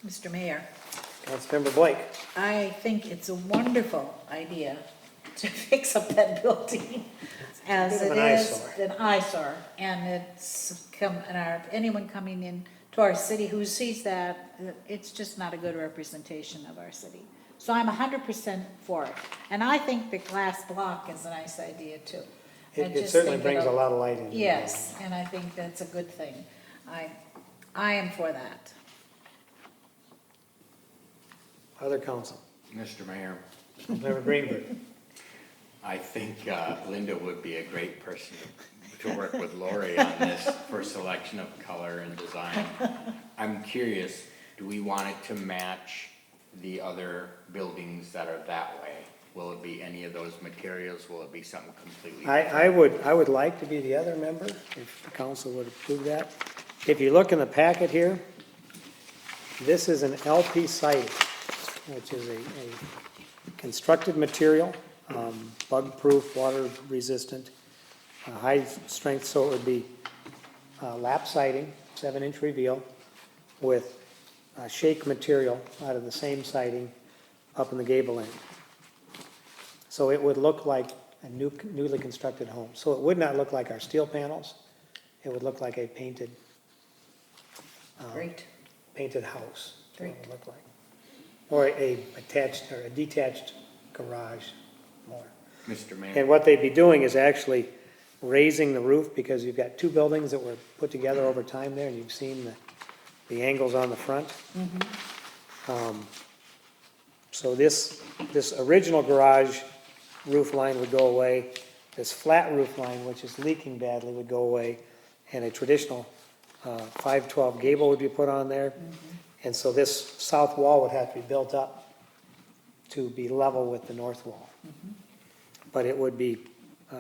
Mr. Mayor, Councilmember Blake. I think it's a wonderful idea to fix up that building as Bit of it an is eyesore. an eyesore. And it's anyone coming in to our city who sees that, it's just not a good representation of our city. So I'm 100% for it. And I think the glass block is a nice idea too. I It just certainly think brings a it'll- lot of light in. Yes, and I think that's a good thing. I am for that. Other council. Mr. Mayor, Councilmember Greenberg. I think Linda would be a great person to work with Lori on this for selection of color and design. I'm curious, do we want it to match the other buildings that are that way? Will it be any of those materials? Will it be something completely different? I would like to be the other member, if the council would approve that. If you look in the packet here, this is an LP siding, which is a constructed material, bug-proof, water-resistant, high strength, so it would be lap siding, 7-inch reveal, with shake material out of the same siding up in the gable end. So it would look like a newly constructed home. So it would not look like our steel panels. It would look like a painted Great. painted house. That's what it would Great. look like. Or a attached or a detached garage more. Mr. Mayor, And what they'd be doing is actually raising the roof, because you've got 2 buildings that were put together over time there, and you've seen the angles on the front. So this original garage roof line would go away. This flat roof line, which is leaking badly, would go away, and a traditional 512 gable would be put on there. And so this south wall would have to be built up to be level with the north wall. But it would be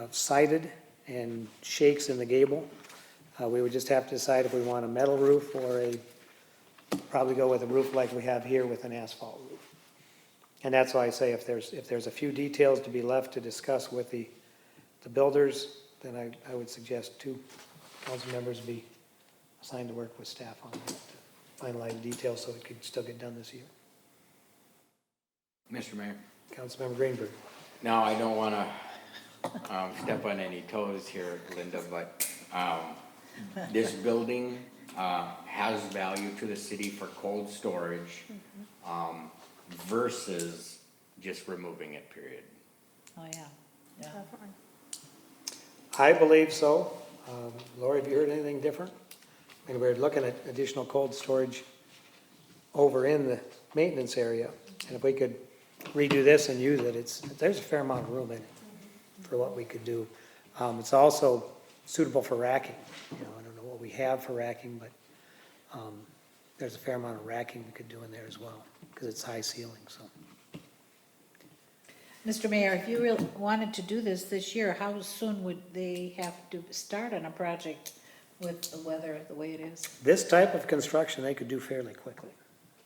sided and shakes in the gable. We would just have to decide if we want a metal roof or probably go with a roof like we have here with an asphalt roof. And that's why I say if there's a few details to be left to discuss with the builders, then I would suggest 2 council members be assigned to work with staff on that, to finalize details so it could still get done this year. Mr. Mayor. Councilmember Greenberg. Now, I don't want to step on any toes here, Linda, but this building has value to the city for cold storage versus just removing it, period. Oh, yeah. Yeah. I believe so. Lori, have you heard anything different? I mean, we're looking at additional cold storage over in the maintenance area, and if we could redo this and use it, there's a fair amount of room in it for what we could do. It's also suitable for racking. You know, I don't know what we have for racking, but there's a fair amount of racking we could do in there as well, because it's high ceiling, so. Mr. Mayor, if you really wanted to do this year, how soon would they have to start on a project with the weather the way it is? This type of construction, they could do fairly quickly.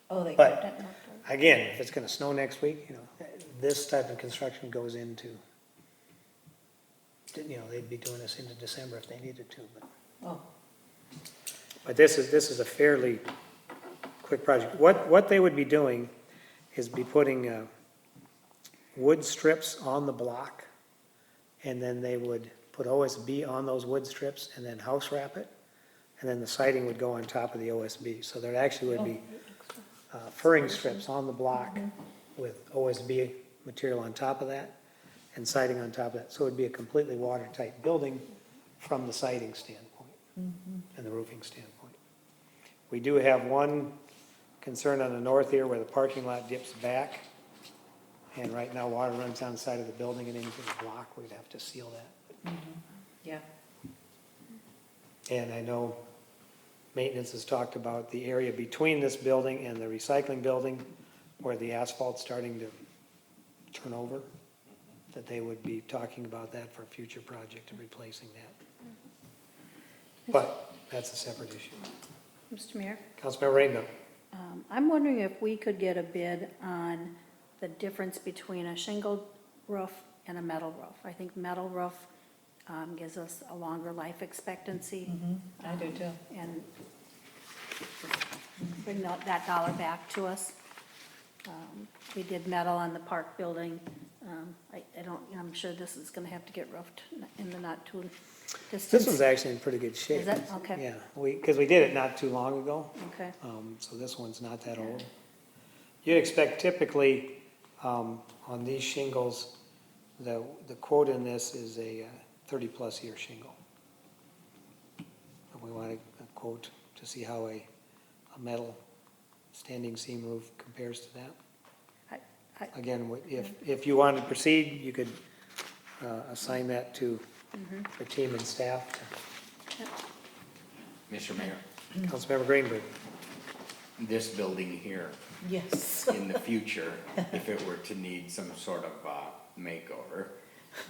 Oh, they But- could. Again, if it's gonna snow next week, this type of construction goes into, they'd be doing this into December if they needed to, but. Oh, But this is a fairly quick project. What they would be doing is be putting wood strips on the block, and then they would put OSB on those wood strips and then house wrap it, and then the siding would go on top of the OSB. So there actually would be furring strips on the block with OSB material on top of that, and siding on top of that. So it'd be a completely watertight building from the siding standpoint and the roofing standpoint. We do have one concern on the north here where the parking lot dips back. And right now, water runs down the side of the building and into the block. We'd have to seal that. yeah. And I know maintenance has talked about the area between this building and the recycling building where the asphalt's starting to turn over, that they would be talking about that for a future project of replacing that. But that's a separate issue. Mr. Mayor, Councilmember Rainville. I'm wondering if we could get a bid on the difference between a shingled roof and a metal roof. I think metal roof gives us a longer life expectancy. I do too. And bring that dollar back to us. We did metal on the park building. I'm sure this is gonna have to get roofed in the not too distance. This one's actually in pretty good shape. Is it? Okay. Yeah, because we did it not too long ago. Okay, So this one's not that old. You'd expect typically, on these shingles, the quote in this is a 30-plus year shingle. And we want a quote to see how a metal standing seam roof compares to that. Again, if you wanted to proceed, you could assign that to the team and staff. Mr. Mayor, Councilmember Greenberg. this building here, Yes. in the future, if it were to need some sort of makeover,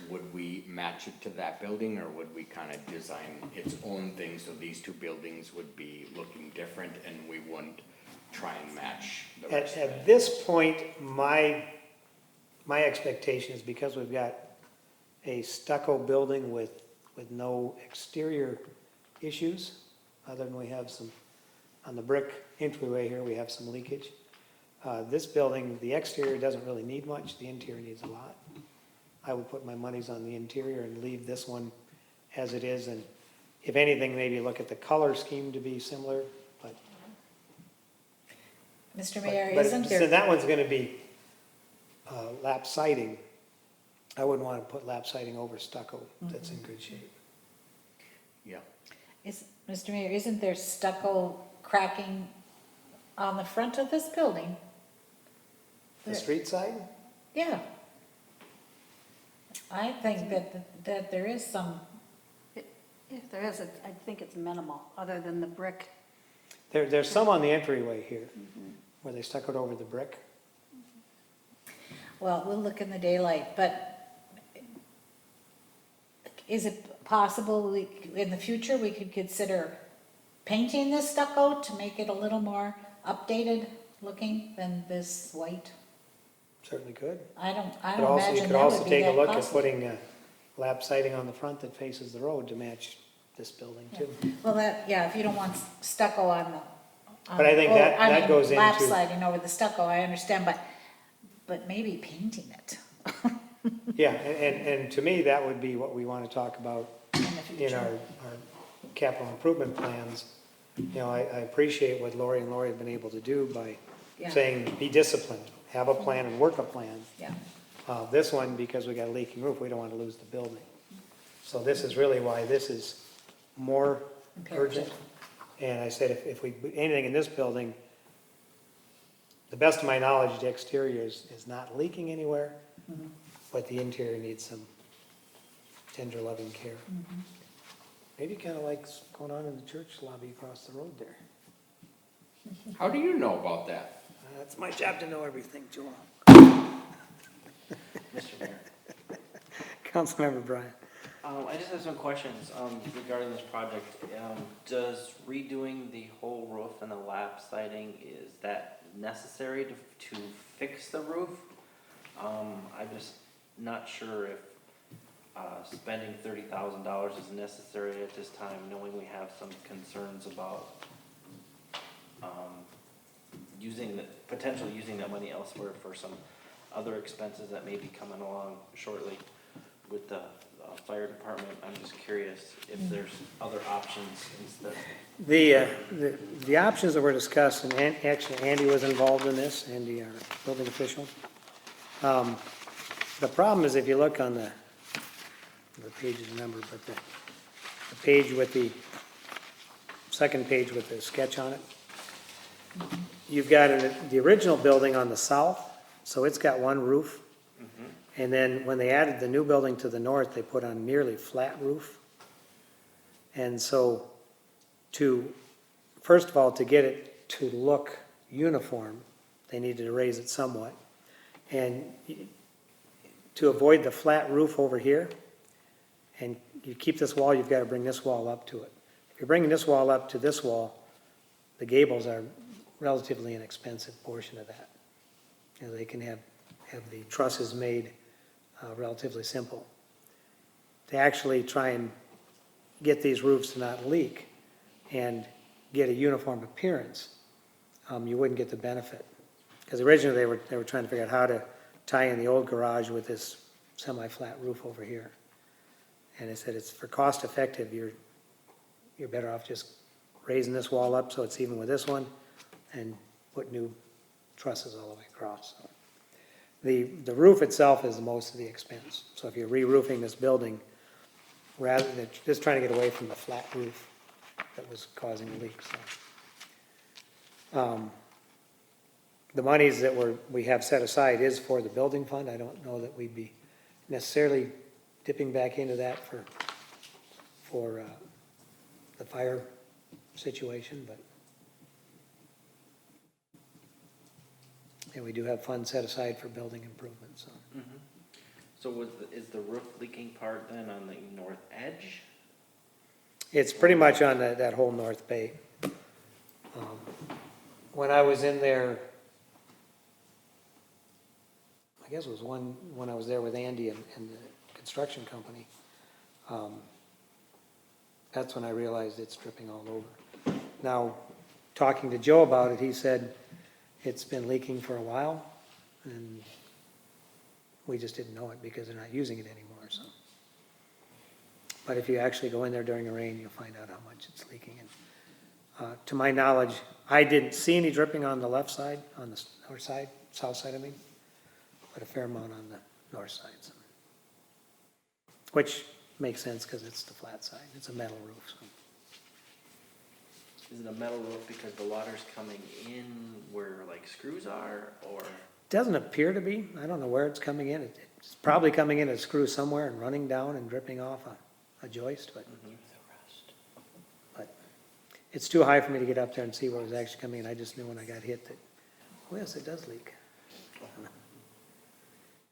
would we match it to that building, or would we kind of design its own thing so these two buildings would be looking different and we wouldn't try and match the rest of At it? this point, my expectation is because we've got a stucco building with no exterior issues, other than we have some, on the brick entryway here, we have some leakage. This building, the exterior doesn't really need much, the interior needs a lot. I would put my monies on the interior and leave this one as it is, and if anything, maybe look at the color scheme to be similar, but. Mr. Mayor, but isn't So there, that one's gonna be lap siding. I wouldn't wanna put lap siding over stucco that's in good shape. Yeah, Mr. Mayor, isn't there stucco cracking on the front of this building? The street side? Yeah. I think that there is some, if there is, I think it's minimal, other than the brick. There's some on the entryway here, where they stuck it over the brick. well, we'll look in the daylight, but is it possible in the future we could consider painting this stucco to make it a little more updated looking than this white? Certainly could. I don't You imagine could that also would be take a that look at costly. putting lap siding on the front that faces the road to match this building too. Well, if you don't want stucco on the. But I think that goes Lap into- sliding over the stucco, I understand, but maybe painting it Yeah, and to me, that would be what we want to talk about in the in future. our capital improvement plans. I appreciate what Lori and Lori have been able to do by Yeah. saying, be disciplined, have a plan and work a plan. Yeah, This one, because we got a leaking roof, we don't want to lose the building. So this is really why this is more urgent. And I said, if we, anything in this building, the best of my knowledge, the exterior is not leaking anywhere, but the interior needs some tender loving care. Maybe kind of like what's going on in the church lobby across the road there. how do you know about that? It's my job to know everything, Joel. Mr. Mayor, Councilmember Bryan. I just have some questions, regarding this project. Does redoing the whole roof and the lap siding, is that necessary to fix the roof? I'm just not sure if, spending $30,000 is necessary at this time, knowing we have some concerns about, potentially using that money elsewhere for some other expenses that may be coming along shortly with the fire department. I'm just curious if there's other options instead. The options that were discussed, and actually Andy was involved in this, Andy, our building official. The problem is if you look on the page is numbered, but the page with the, second page with the sketch on it, you've got the original building on the south, so it's got one roof. And then when they added the new building to the north, they put on nearly flat roof. And so first of all, to get it to look uniform, they needed to raise it somewhat. And to avoid the flat roof over here, and you keep this wall, you've got to bring this wall up to it. If you're bringing this wall up to this wall, the gables are relatively inexpensive portion of that. You know, they can have the trusses made relatively simple. To actually try and get these roofs to not leak and get a uniform appearance, you wouldn't get the benefit. Because originally they were trying to figure out how to tie in the old garage with this semi-flat roof over here. And I said, it's for cost effective, you're better off just raising this wall up so it's even with this one and put new trusses all the way across. So the roof itself is most of the expense. So if you're re-roofing this building, rather than just trying to get away from the flat roof that was causing leaks. So. The monies that we have set aside is for the building fund. I don't know that we'd be necessarily dipping back into that for the fire situation, but and we do have funds set aside for building improvements. So, So is the roof leaking part then on the north edge? it's pretty much on that whole north bay. When I was in there, I guess it was when I was there with Andy and the construction company, that's when I realized it's dripping all over. Now, talking to Joe about it, he said it's been leaking for a while, and we just didn't know it because they're not using it anymore. So, but if you actually go in there during a rain, you'll find out how much it's leaking. And to my knowledge, I didn't see any dripping on the left side, on the north side, south side, I mean, but a fair amount on the north side. So. Which makes sense because it's the flat side. It's a metal roof. So. Is it a metal roof because the water's coming in where like screws are, or? Doesn't appear to be. I don't know where it's coming in. It's probably coming in a screw somewhere and running down and dripping off a joist, but it's too high for me to get up there and see what was actually coming in. I just knew when I got hit that, oh yes, it does leak.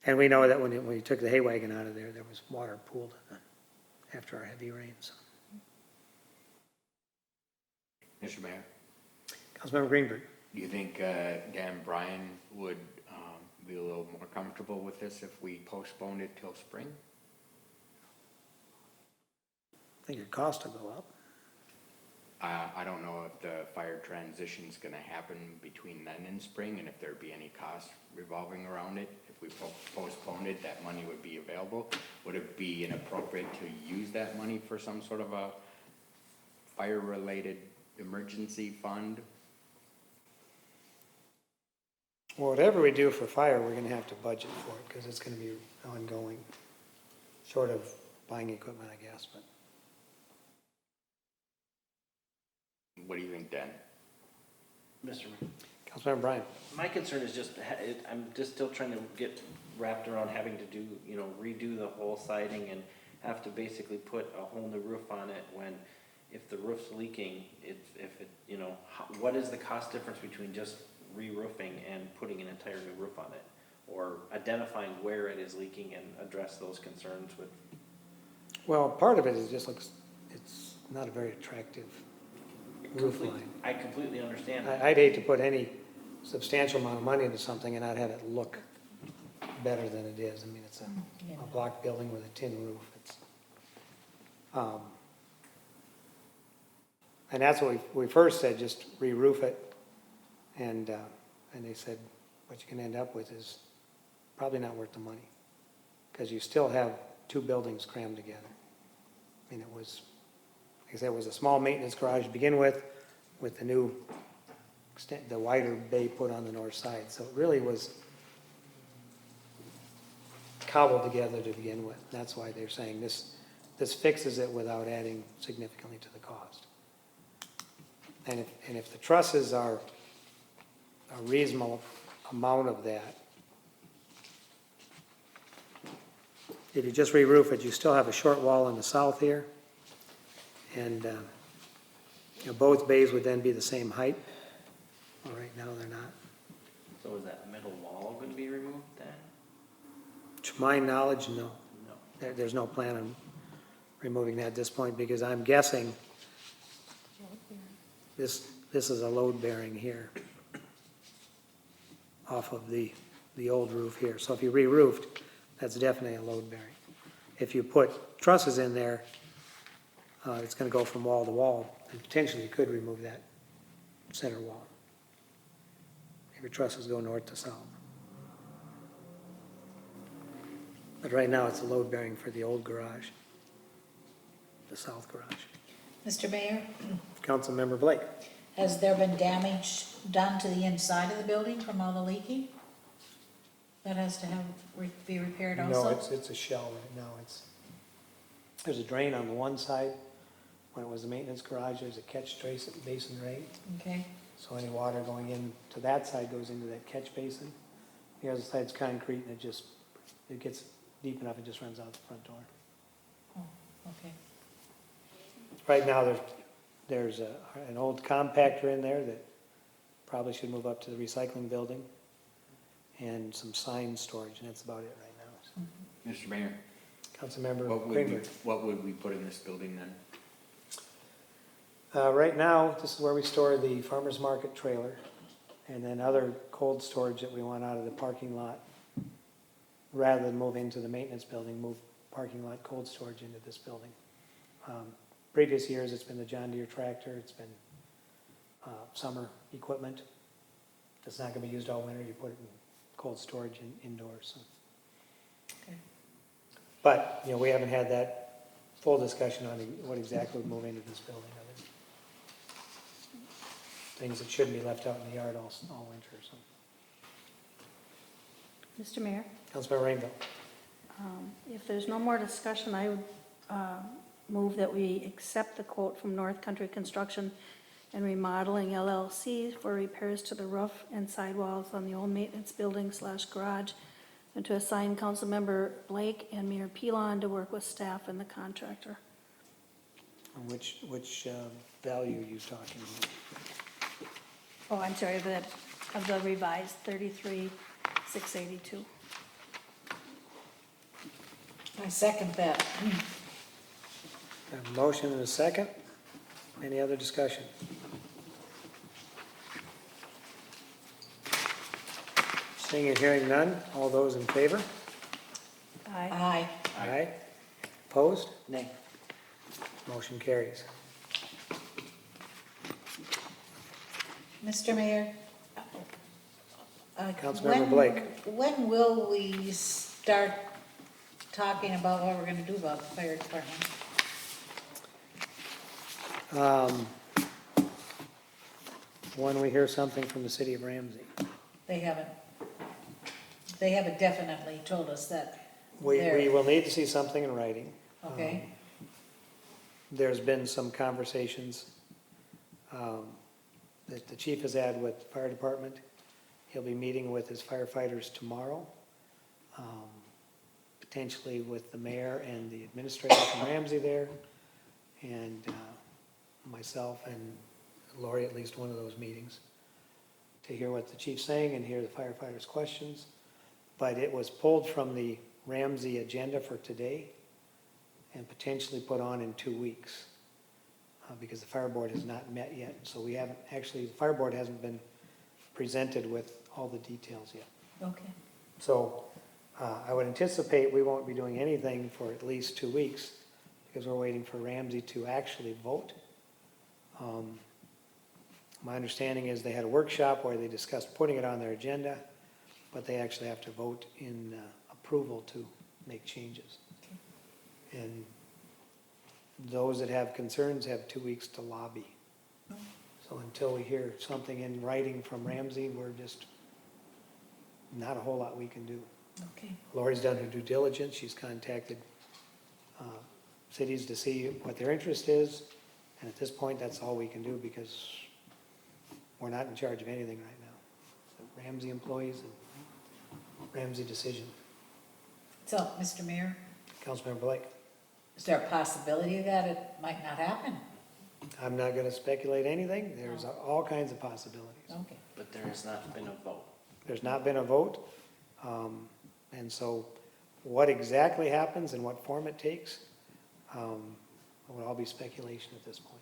And we know that when you took the hay wagon out of there, there was water pooled after our heavy rains. Mr. Mayor, Councilmember Greenberg. do you think Dan Bryan would be a little more comfortable with this if we postponed it till spring? I think your cost will go up. I don't know if the fire transition's gonna happen between then and spring, and if there'd be any cost revolving around it. If we postponed it, that money would be available. Would it be inappropriate to use that money for some sort of a fire-related emergency fund? Well, whatever we do for fire, we're gonna have to budget for it, because it's gonna be ongoing, short of buying equipment, I guess, but. What do you think, Dan? Mr. Mayor. Councilmember Bryan. My concern is just, I'm just still trying to get wrapped around having to do, redo the whole siding and have to basically put a whole new roof on it when, if the roof's leaking, what is the cost difference between just re-roofing and putting an entire new roof on it? or identifying where it is leaking and address those concerns with. Well, part of it is just looks, it's not a very attractive roof Complete- line. I completely understand that. I'd hate to put any substantial amount of money into something and not have it look better than it is. I mean, it's a block building with a tin roof. It's, and that's what we first said, just re-roof it. And they said, what you can end up with is probably not worth the money. Because you still have two buildings crammed together. I mean, it was, like I said, it was a small maintenance garage to begin with the new, the wider bay put on the north side. So it really was cobbled together to begin with. That's why they're saying this fixes it without adding significantly to the cost. And if the trusses are a reasonable amount of that, if you just re-roof it, you still have a short wall in the south here. And you know, both bays would then be the same height. Well, right now they're not. So is that middle wall going to be removed then? To my knowledge, no. No. There's no plan on removing that at this point because I'm guessing this is a load bearing here off of the old roof here. So if you re-roofed, that's definitely a load bearing. If you put trusses in there, it's going to go from wall to wall, and potentially you could remove that center wall. If your trusses go north to south. But right now, it's a load bearing for the old garage, the south garage. Mr. Mayor, Councilmember Blake. has there been damage done to the inside of the building from all the leaking? That has to be repaired also? No, it's a shell right now. There's a drain on the one side. When it was a maintenance garage, there's a catch basin drain. Okay, So any water going into that side goes into that catch basin. The other side's concrete and it gets deep enough, it just runs out the front door. okay. Right now, there's an old compactor in there that probably should move up to the recycling building and some sign storage, and that's about it right now. Mr. Mayor, Councilmember what Greenberg. would we put in this building then? Right now, this is where we store the farmer's market trailer and then other cold storage that we want out of the parking lot. Rather than move into the maintenance building, move parking lot cold storage into this building. Previous years, it's been the John Deere tractor, it's been summer equipment. That's not gonna be used all winter, you put it in cold storage indoors. So. Okay. But, you know, we haven't had that full discussion on what exactly would move into this building. Other things that shouldn't be left out in the yard all winter. So. Mr. Mayor, Councilmember Rainville. if there's no more discussion, I would move that we accept the quote from North Country Construction and Remodeling LLC for repairs to the roof and sidewalls on the old maintenance building / garage, and to assign Councilmember Blake and Mayor Pilon to work with staff and the contractor. Which value are you talking about? Oh, I'm sorry, of the revised 33,682. I second that. I have a motion and a second. Any other discussion? Seeing and hearing none, all those in favor? Aye. Aye. Aye. Opposed? Nay. Motion carries. Mr. Mayor? Councilmember Blake. When will we start talking about what we're gonna do about the fire department? When we hear something from the city of Ramsey. They haven't definitely told us that. We There. will need to see something in writing. Okay, There's been some conversations that the chief has had with the fire department. He'll be meeting with his firefighters tomorrow, potentially with the mayor and the administrator from Ramsey there, and myself and Lori at least one of those meetings, to hear what the chief's saying and hear the firefighters' questions. but it was pulled from the Ramsey agenda for today and potentially put on in 2 weeks, because the fire board has not met yet. So we haven't, actually, the fire board hasn't been presented with all the details yet. Okay. So I would anticipate we won't be doing anything for at least 2 weeks, because we're waiting for Ramsey to actually vote. My understanding is they had a workshop where they discussed putting it on their agenda, but they actually have to vote in approval to make changes. And those that have concerns have 2 weeks to lobby. So until we hear something in writing from Ramsey, we're just, not a whole lot we can do. Okay. Lori's done her due diligence, she's contacted cities to see what their interest is, and at this point, that's all we can do, because we're not in charge of anything right now. Ramsey employees and Ramsey decision. So, Mr. Mayor, Councilmember Blake, is there a possibility that it might not happen? I'm not gonna speculate anything, there's all kinds of possibilities. Okay. But there has not been a vote. There's not been a vote, and so what exactly happens and what form it takes, would all be speculation at this point.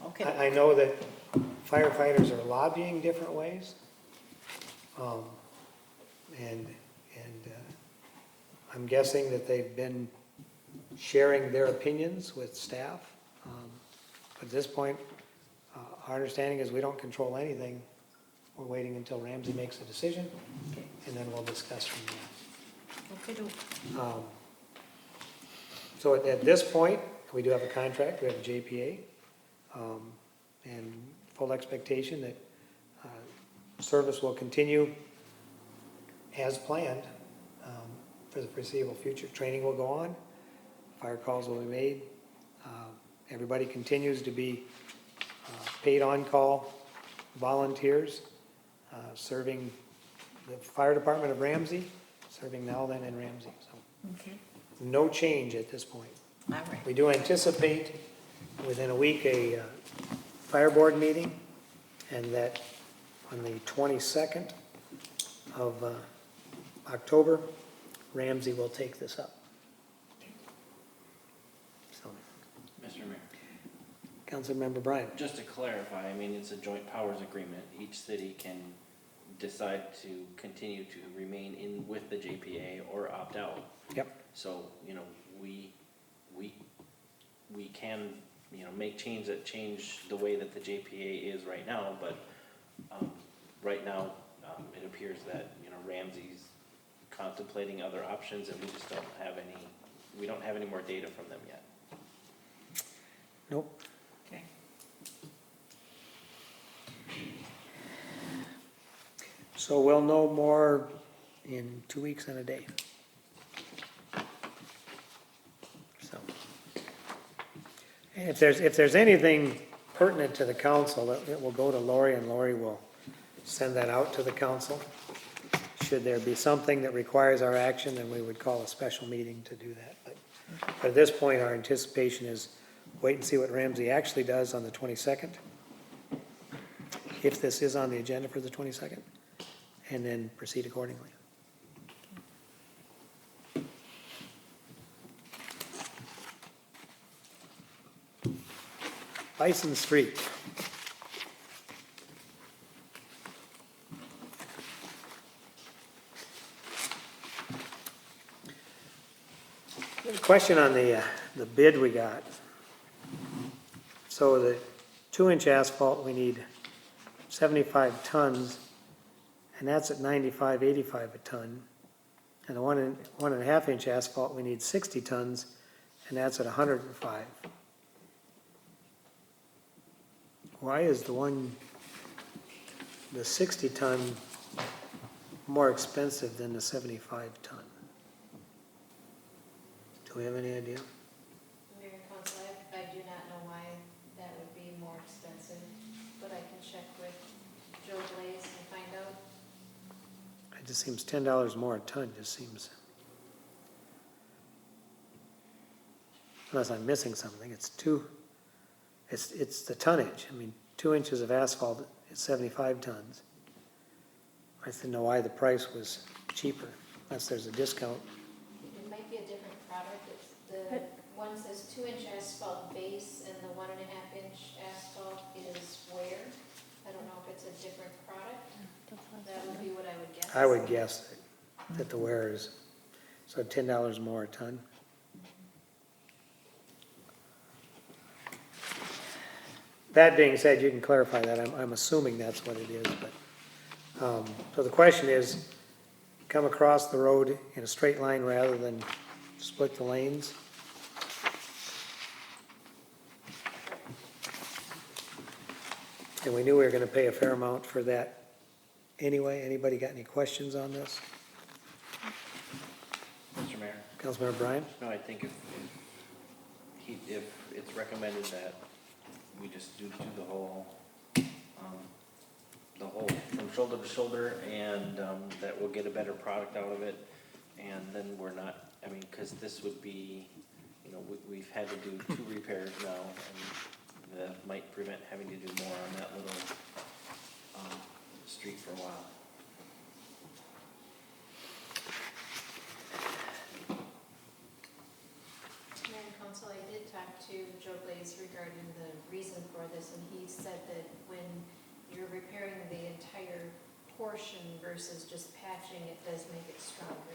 Okay. I know that firefighters are lobbying different ways. And I'm guessing that they've been sharing their opinions with staff. But at this point, our understanding is we don't control anything. We're waiting until Ramsey makes a decision, and then we'll discuss from there. Okay. So at this point, we do have a contract, we have a JPA, and full expectation that service will continue as planned for the foreseeable future. Training will go on, fire calls will be made, everybody continues to be paid on-call volunteers, serving the fire department of Ramsey, serving Nowland and Ramsey, so Okay. no change at this point. All right. We do anticipate within a week a fire board meeting, and that on the 22nd of October, Ramsey will take this up. So, Mr. Mayor, Councilmember Bryan. just to clarify, I mean, it's a joint powers agreement. Each city can decide to continue to remain in with the JPA or opt out. Yep. So, you know, we can, you know, make change the way that the JPA is right now, but, right now, it appears that, you know, Ramsey's contemplating other options, and we just don't have any more data from them yet. Nope. Okay. So we'll know more in 2 weeks and a day. So, and if there's anything pertinent to the council, it will go to Lori, and Lori will send that out to the council. Should there be something that requires our action, then we would call a special meeting to do that. But at this point, our anticipation is wait and see what Ramsey actually does on the 22nd, if this is on the agenda for the 22nd, and then proceed accordingly. Bison Street. Question on the bid we got. So the 2-inch asphalt, we need 75 tons, and that's at 95.85 a ton. And the 1.5 inch asphalt, we need 60 tons, and that's at 105. Why is the 60 ton more expensive than the 75 ton? Do we have any idea? Mayor and Council, I do not know why that would be more expensive, but I can check with Joe Blaze and find out. It just seems $10 more a ton, just seems. Unless I'm missing something, it's the tonnage. I mean, 2 inches of asphalt is 75 tons. I didn't know why the price was cheaper. unless there's a discount. It might be a different product. It's the one says 2-inch asphalt base and the 1.5-inch asphalt is wear. I don't know if it's a different product. That would be what I would guess. I would guess that the wear is, so $10 more a ton. That being said, you can clarify that, I'm assuming that's what it is, but, so the question is, come across the road in a straight line rather than split the lanes? And we knew we were gonna pay a fair amount for that anyway. Anybody got any questions on this? Mr. Mayor? Councilmember Bryan? No, I think if it's recommended that we just do the whole from shoulder to shoulder, and that we'll get a better product out of it, and then we're not, I mean, because this would be, you know, we've had to do 2 repairs now, and that might prevent having to do more on that little street for a while. Mayor and Council, I did talk to Joe Glaze regarding the reason for this, and he said that when you're repairing the entire portion versus just patching, it does make it stronger.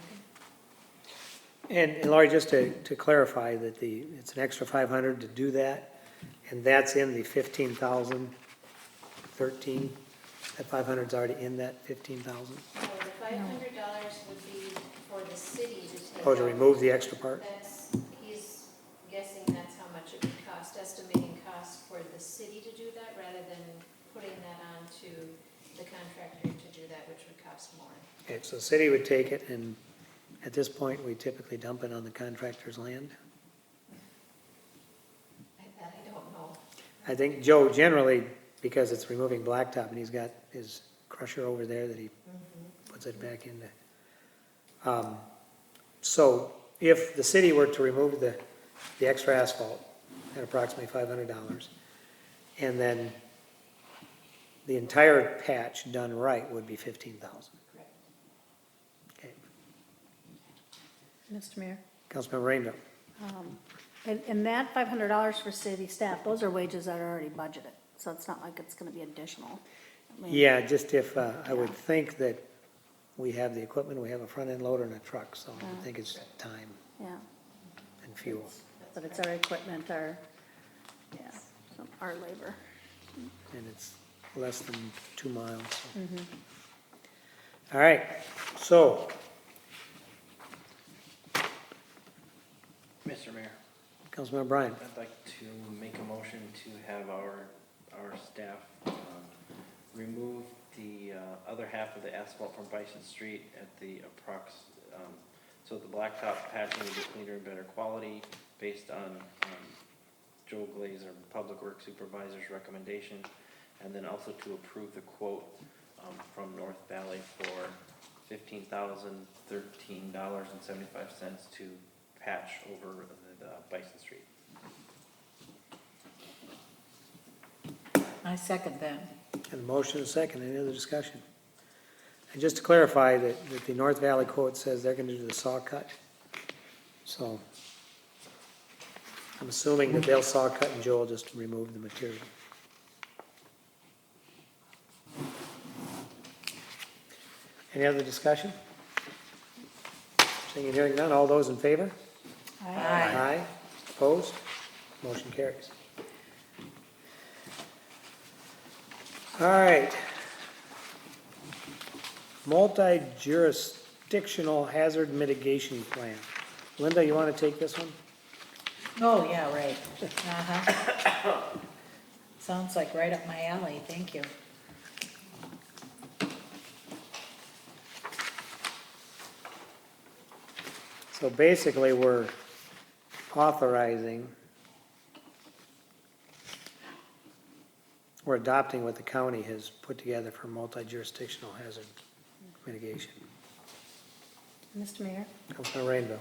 And Laurie, just to clarify that it's an extra 500 to do that, and that's in the 15,013. That 500's already in that 15,000. So the $500 would be for the city to take. Oh, to out. remove the extra part? He's guessing that's how much it would cost, estimating costs for the city to do that rather than putting that on to the contractor to do that, which would cost more. Okay, so the city would take it, and at this point, we typically dump it on the contractor's land. I don't know. I think Joe generally, because it's removing blacktop, and he's got his crusher over there that he puts it back into. So if the city were to remove the extra asphalt at approximately $500, and then the entire patch done right would be 15,000. Correct. Okay, Mr. Mayor? Councilmember Rainville. And that $500 for city staff, those are wages that are already budgeted, so it's not like it's gonna be additional. I mean, Yeah, just if, I would think that we have the equipment, we have a front-end loader and a truck, so I would think it's time Yeah, and fuel. but it's our equipment, our, yeah, so our labor. And it's less than 2 miles. So. All right, so, Mr. Mayor? Councilmember Bryan. I'd like to make a motion to have our staff remove the other half of the asphalt from Bison Street at the so the blacktop patching will be cleaner and better quality based on Joe Glaze, our Public Works Supervisor's recommendation, and then also to approve the quote from North Valley for $15,013.75 to patch over the Bison Street. I second that. And a motion and a second, any other discussion? And just to clarify that the North Valley quote says they're gonna do the saw cut. So I'm assuming that they'll saw cut and Joe will just remove the material. Any other discussion? Seeing and hearing none, all those in favor? Aye. Opposed? Motion carries. All right. Multi-jurisdictional hazard mitigation plan. Linda, you want to take this one? Oh, yeah, right. Uh-huh. Sounds like right up my alley, thank you. So basically, we're adopting what the county has put together for multi-jurisdictional hazard mitigation. Mr. Mayor? Councilmember Rainville.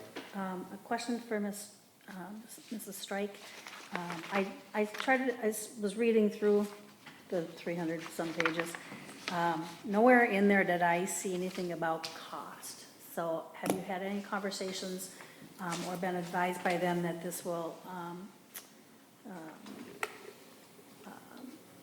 A question for Mrs. Strike. I was reading through the 300-some pages. Nowhere in there did I see anything about cost. So have you had any conversations or been advised by them that this will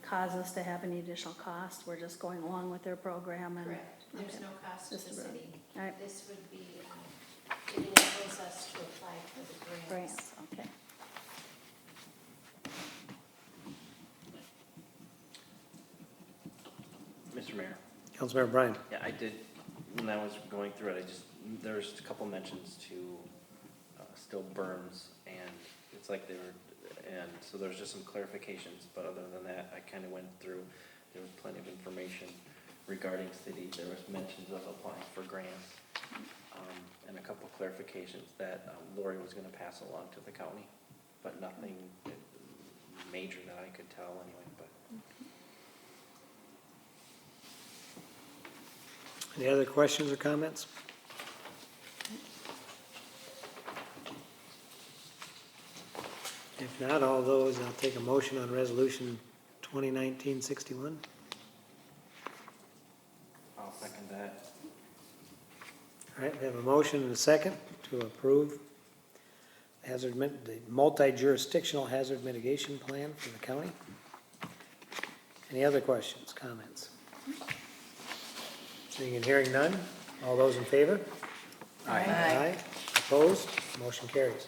cause us to have any additional costs? We're just going along with their program and. Correct. There's Okay. no cost to the Just really- city. All right. This would be, it enables us to apply for the grants. Grants, okay. Mr. Mayor? Councilmember Bryan. Yeah, I did, when I was going through it, there's a couple mentions to still berms, and it's like they were, and so there's just some clarifications, but other than that, I kind of went through, there was plenty of information regarding city, there was mentions of applying for grants, and a couple clarifications that Lori was gonna pass along to the county, but nothing major that I could tell anyway, but. Any other questions or comments? If not, all those, I'll take a motion on resolution 2019-61. I'll second that. All right, we have a motion and a second to approve the multi-jurisdictional hazard mitigation plan for the county. Any other questions, comments? Seeing and hearing none, all those in favor? Aye. Opposed? Motion carries.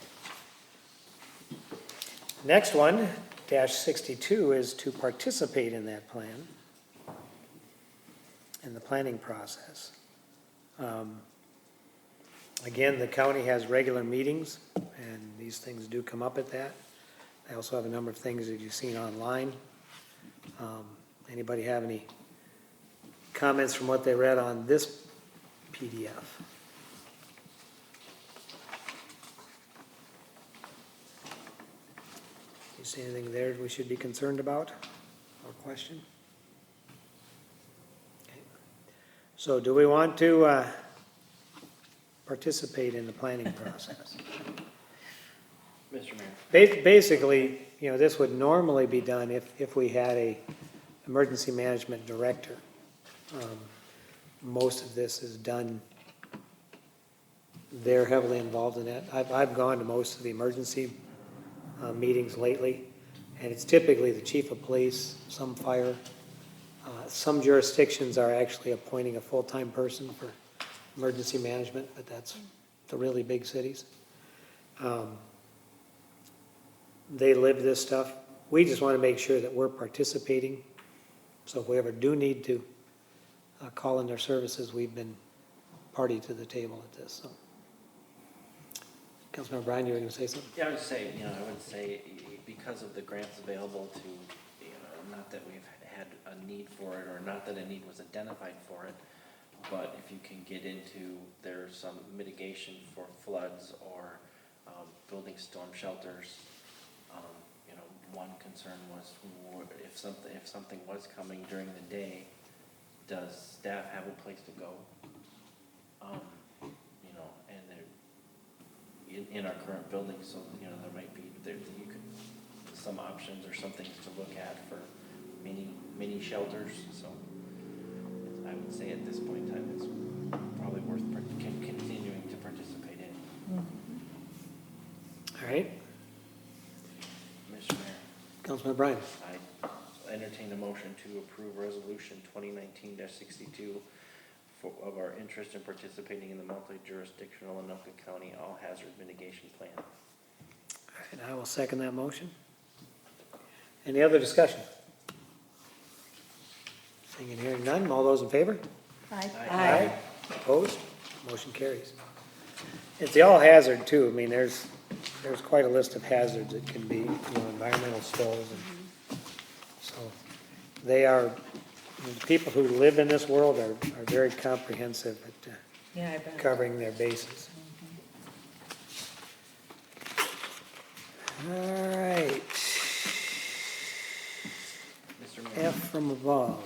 Next one, -62, is to participate in that plan, in the planning process. Again, the county has regular meetings, and these things do come up at that. They also have a number of things that you've seen online. Anybody have any comments from what they read on this PDF? You see anything there we should be concerned about or question? Okay. So do we want to participate in the planning process? Mr. Mayor? Basically, you know, this would normally be done if we had a emergency management director. Most of this is done, they're heavily involved in that. I've gone to most of the emergency meetings lately, and it's typically the chief of police, some fire. Some jurisdictions are actually appointing a full-time person for emergency management, but that's the really big cities. They live this stuff. We just want to make sure that we're participating. So if we ever do need to call in their services, we've been party to the table at this. So, Councilmember Bryan, you were going to say something? Yeah, I would say, I would say because of the grants available to, not that we've had a need for it, or not that a need was identified for it, but if you can get into, there's some mitigation for floods or building storm shelters. One concern was if something was coming during the day, does staff have a place to go? And they're in our current building, so there might be some options or some things to look at for mini shelters. So I would say at this point in time, it's probably worth continuing to participate in. All right. Mr. Mayor, Councilmember Bryan. I entertain a motion to approve resolution 2019-62 of our interest in participating in the multi-jurisdictional Anoka County All Hazard Mitigation Plan. All right, I will second that motion. Any other discussion? Seeing and hearing none, all those in favor? Aye. Opposed? Motion carries. It's the all hazard too. I mean, there's quite a list of hazards that can be, environmental spills. And so they are, the people who live in this world are very comprehensive at covering their bases. All right. Mr. Mayor. F from above.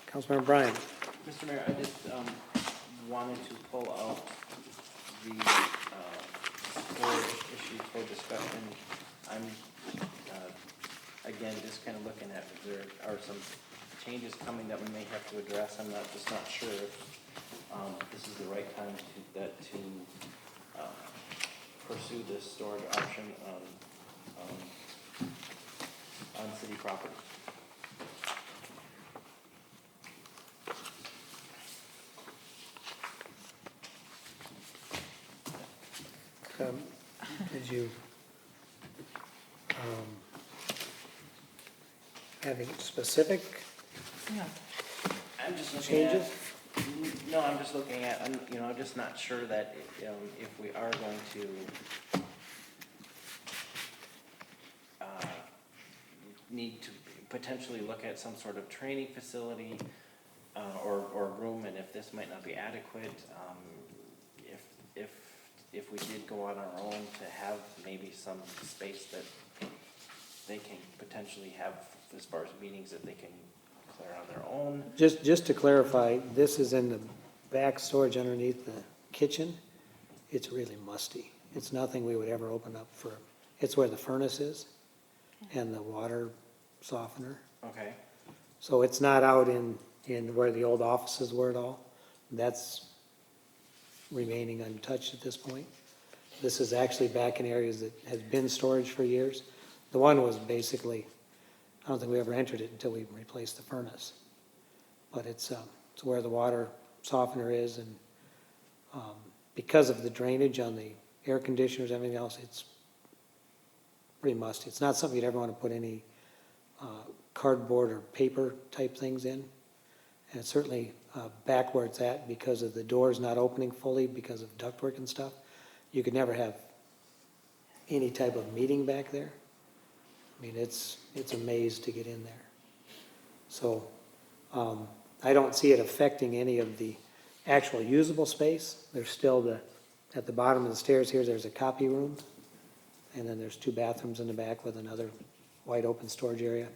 Councilmember Bryan. Mr. Mayor, I just wanted to pull out the storage issue for discussion. I'm, again, just kind of looking at if there are some changes coming that we may have to address. I'm not sure if this is the right time to pursue this storage option on city property. Did you, having specific I'm just looking at. changes? No, I'm just looking at, I'm just not sure that, if we are going to, need to potentially look at some sort of training facility, or room, and if this might not be adequate, if we did go on our own, to have maybe some space that they can potentially have as far as meetings that they can clear on their own. Just to clarify, this is in the back storage underneath the kitchen. It's really musty. It's nothing we would ever open up for, it's where the furnace is and the water softener. Okay, So it's not out in where the old offices were at all. That's remaining untouched at this point. This is actually back in areas that has been storage for years. The one was basically, I don't think we ever entered it until we replaced the furnace. But it's where the water softener is, and because of the drainage on the air conditioners, everything else, it's pretty musty. It's not something you'd ever want to put any cardboard or paper type things in. And it's certainly back where it's at, because of the doors not opening fully because of ductwork and stuff. You could never have any type of meeting back there. I mean, it's a maze to get in there. So I don't see it affecting any of the actual usable space. There's still at the bottom of the stairs here, there's a copy room. And then there's 2 bathrooms in the back with another wide open storage area.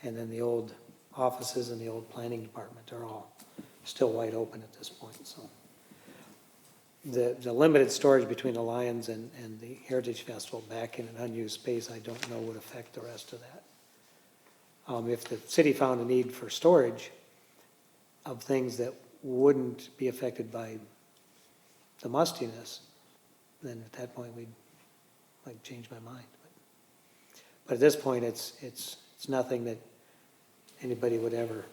And then the old offices and the old planning department are all still wide open at this point, so. The limited storage between the Lions and the Heritage Festival back in an unused space, I don't know would affect the rest of that. If the city found a need for storage of things that wouldn't be affected by the mustiness, then at that point we'd like change my mind. But at this point, it's nothing that anybody would ever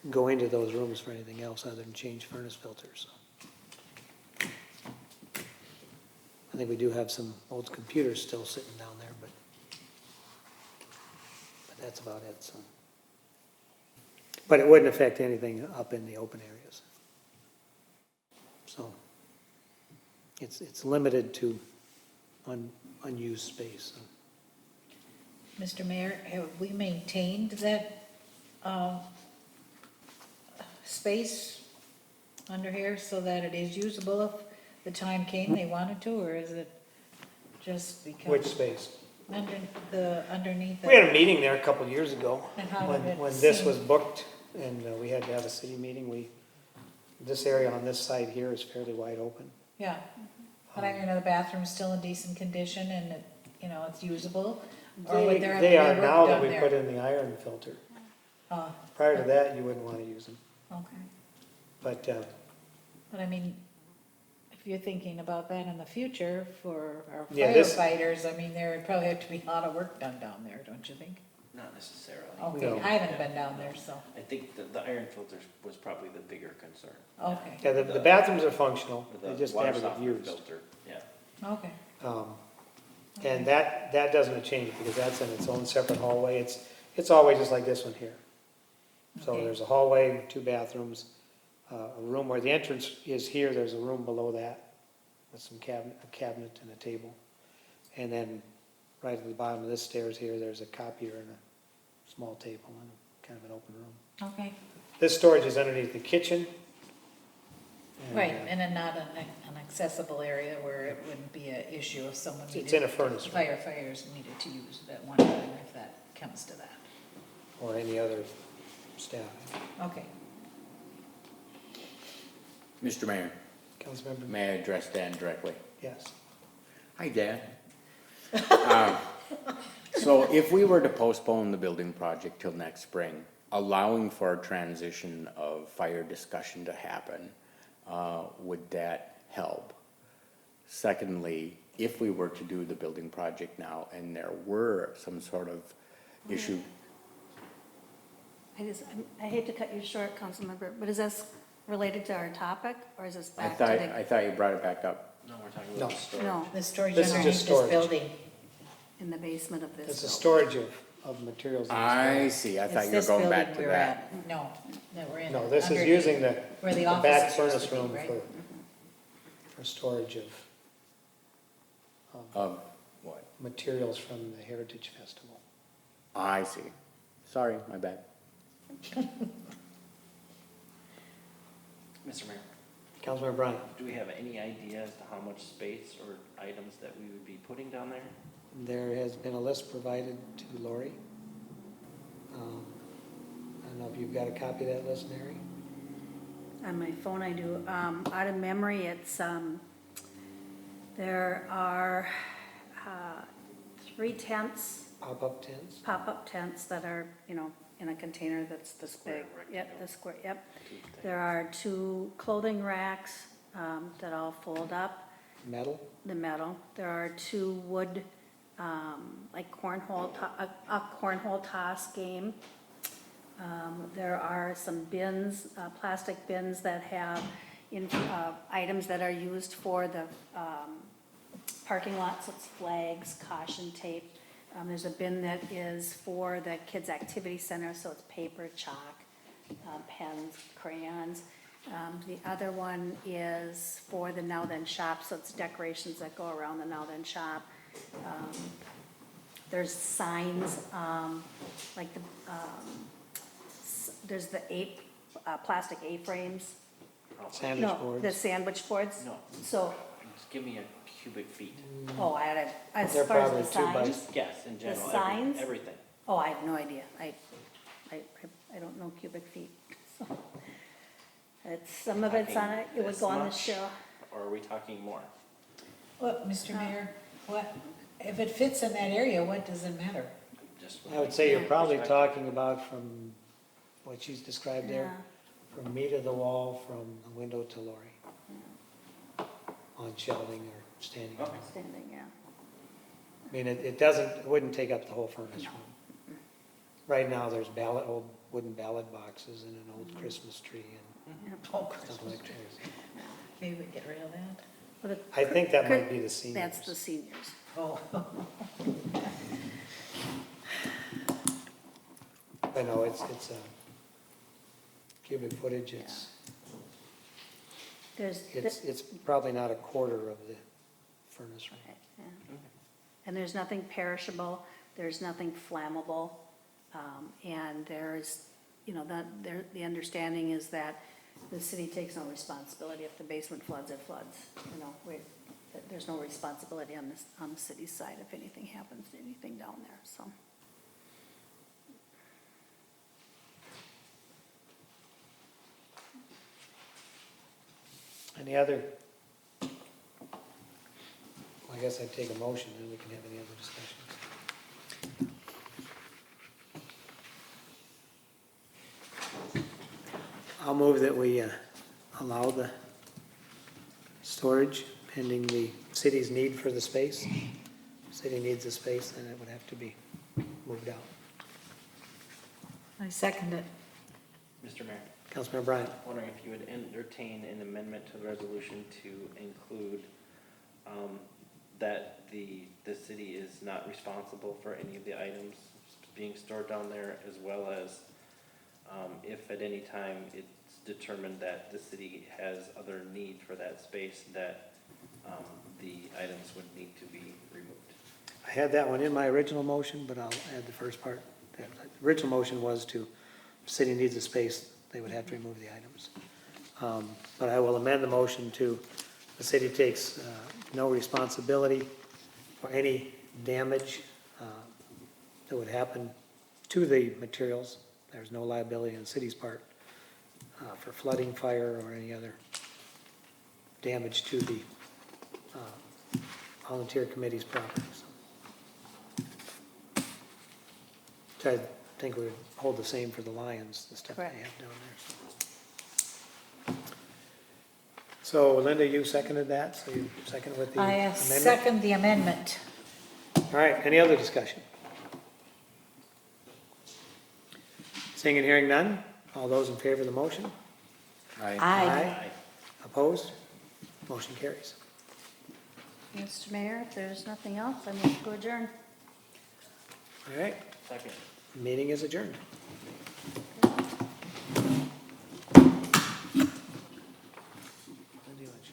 go into those rooms for anything else other than change furnace filters. I think we do have some old computers still sitting down there, but that's about it, so. But it wouldn't affect anything up in the open areas. So it's limited to unused space. So. Mr. Mayor, have we maintained that space under here so that it is usable if the time came they wanted to, or is it just because? Which space? Underneath. We had a meeting there a couple of years ago, And how did it when this seem? was booked, and we had to have a city meeting. This area on this side here is fairly wide open. Yeah, but I mean, are the bathrooms still in decent condition and it, it's usable? Or would there have to They be are work now that done we there? put in the iron filter. Oh, Prior to that, you wouldn't want to use them. okay. But But I mean, if you're thinking about that in the future for our Yeah, this- firefighters, I mean, there would probably have to be a lot of work done down there, don't you think? not necessarily. Okay, No. I haven't been down there, so, I think the iron filter was probably the bigger concern. okay, yeah, the bathrooms are functional. The They just water never get softener used. filter, yeah. okay. And that doesn't change because that's in its own separate hallway. It's always just like this one here. So Okay. there's a hallway, 2 bathrooms, a room where the entrance is here, there's a room below that with some a cabinet and a table. And then right at the bottom of this stairs here, there's a copier and a small table and kind of an open room. Okay, This storage is underneath the kitchen. And, right, and then not an accessible area where it wouldn't be an issue if someone needed. It's in a furnace room. Firefighters needed to use it at one time if that comes to that. Or any other staff. Okay, Mr. Mayor, Councilmember? may I address Dan directly? Yes. Hi, Dan. So if we were to postpone the building project till next spring, allowing for a transition of fire discussion to happen, would that help? Secondly, if we were to do the building project now and there were some sort of issue, I hate to cut you short, Councilmember, but is this related to our topic, or is this I back to thought, the? I thought you brought it back up. No, we're talking No. about the storage. No, The storage This is underneath just this storage. building. in the basement of this It's a building. storage of materials. in this I building. see, I It's thought you were this going back building to we're that. at. No, that we're in. No, this is underneath, using the where the the back office used furnace to be, room right? for storage of Of what? materials from the Heritage Festival. I see. Sorry, my bad. Mr. Mayor, Councilmember Bryant, do we have any idea as to how much space or items that we would be putting down there? there has been a list provided to Lori. I don't know if you've got a copy of that list, Mary? On my phone I do. Out of memory, it's, there are 3 tents, Pop-up tents? pop-up tents that are, you know, in a container that's this big. Square Yep, rectangle. the square, yep. There are 2 clothing racks that all fold up, Metal? the metal. There are 2 wood, like cornhole, a cornhole toss game. There are some bins, plastic bins that have items that are used for the parking lots, so it's flags, caution tape. There's a bin that is for the kids' activity center, so it's paper, chalk, pens, crayons. The other one is for the Now Then shop, so it's decorations that go around the Now Then shop. There's signs, like there's the plastic A-frames. Sandwich No, boards? the sandwich boards. No, So, just give me a cubic feet. oh, I had a, as They're far as probably the 2 by- signs. Just guess in general, signs? everything. Oh, I have no idea. I don't know cubic feet, so. It's, some of it's on it, it would This go on the much? show. Or are we talking more? Well, Mr. Mayor, what, if it fits in that area, what does it matter? Just I would say you're Yeah. probably talking about from what she's described there, Yeah. from me to the wall, from the window to Lori. On shelving or standing. Okay. Standing, yeah. I mean, it wouldn't take up the whole furnace room. Right now, there's old wooden ballot boxes and an old Christmas tree and Oh, stuff like that. maybe we get rid of that. Well, the- I think that might be the seniors. That's the seniors. Oh, I know, it's cubic footage, it's probably not a quarter of the furnace room. Yeah. And there's nothing perishable, there's nothing flammable, and there's, you know, the understanding is that the city takes no responsibility. If the basement floods, it floods, you know, there's no responsibility on the city's side if anything happens, to anything down there, so. Any other? Well, I guess I'd take a motion, and we can have any other discussions. I'll move that we allow the storage pending the city's need for the space. If the city needs the space, then it would have to be moved out. I second it. Mr. Mayor, Councilmember Bryant? wondering if you would entertain an amendment to the resolution to include that the city is not responsible for any of the items being stored down there, as well as if at any time it's determined that the city has other need for that space, that the items would need to be removed. I had that one in my original motion, but I'll add the first part. The original motion was to, if the city needs a space, they would have to remove the items. But I will amend the motion to, the city takes no responsibility for any damage that would happen to the materials. There's no liability on the city's part for flooding, fire, or any other damage to the volunteer committee's property. So, think we would hold the same for the Lions, the stuff they Correct. have down there. So Linda, you seconded that, so you second with the I amendment? second the amendment. All right, any other discussion? Seeing and hearing none, all those in favor of the motion? Aye. Opposed? Motion carries. Mr. Mayor, if there's nothing else, I move to adjourn. All right, Second. meeting is adjourned.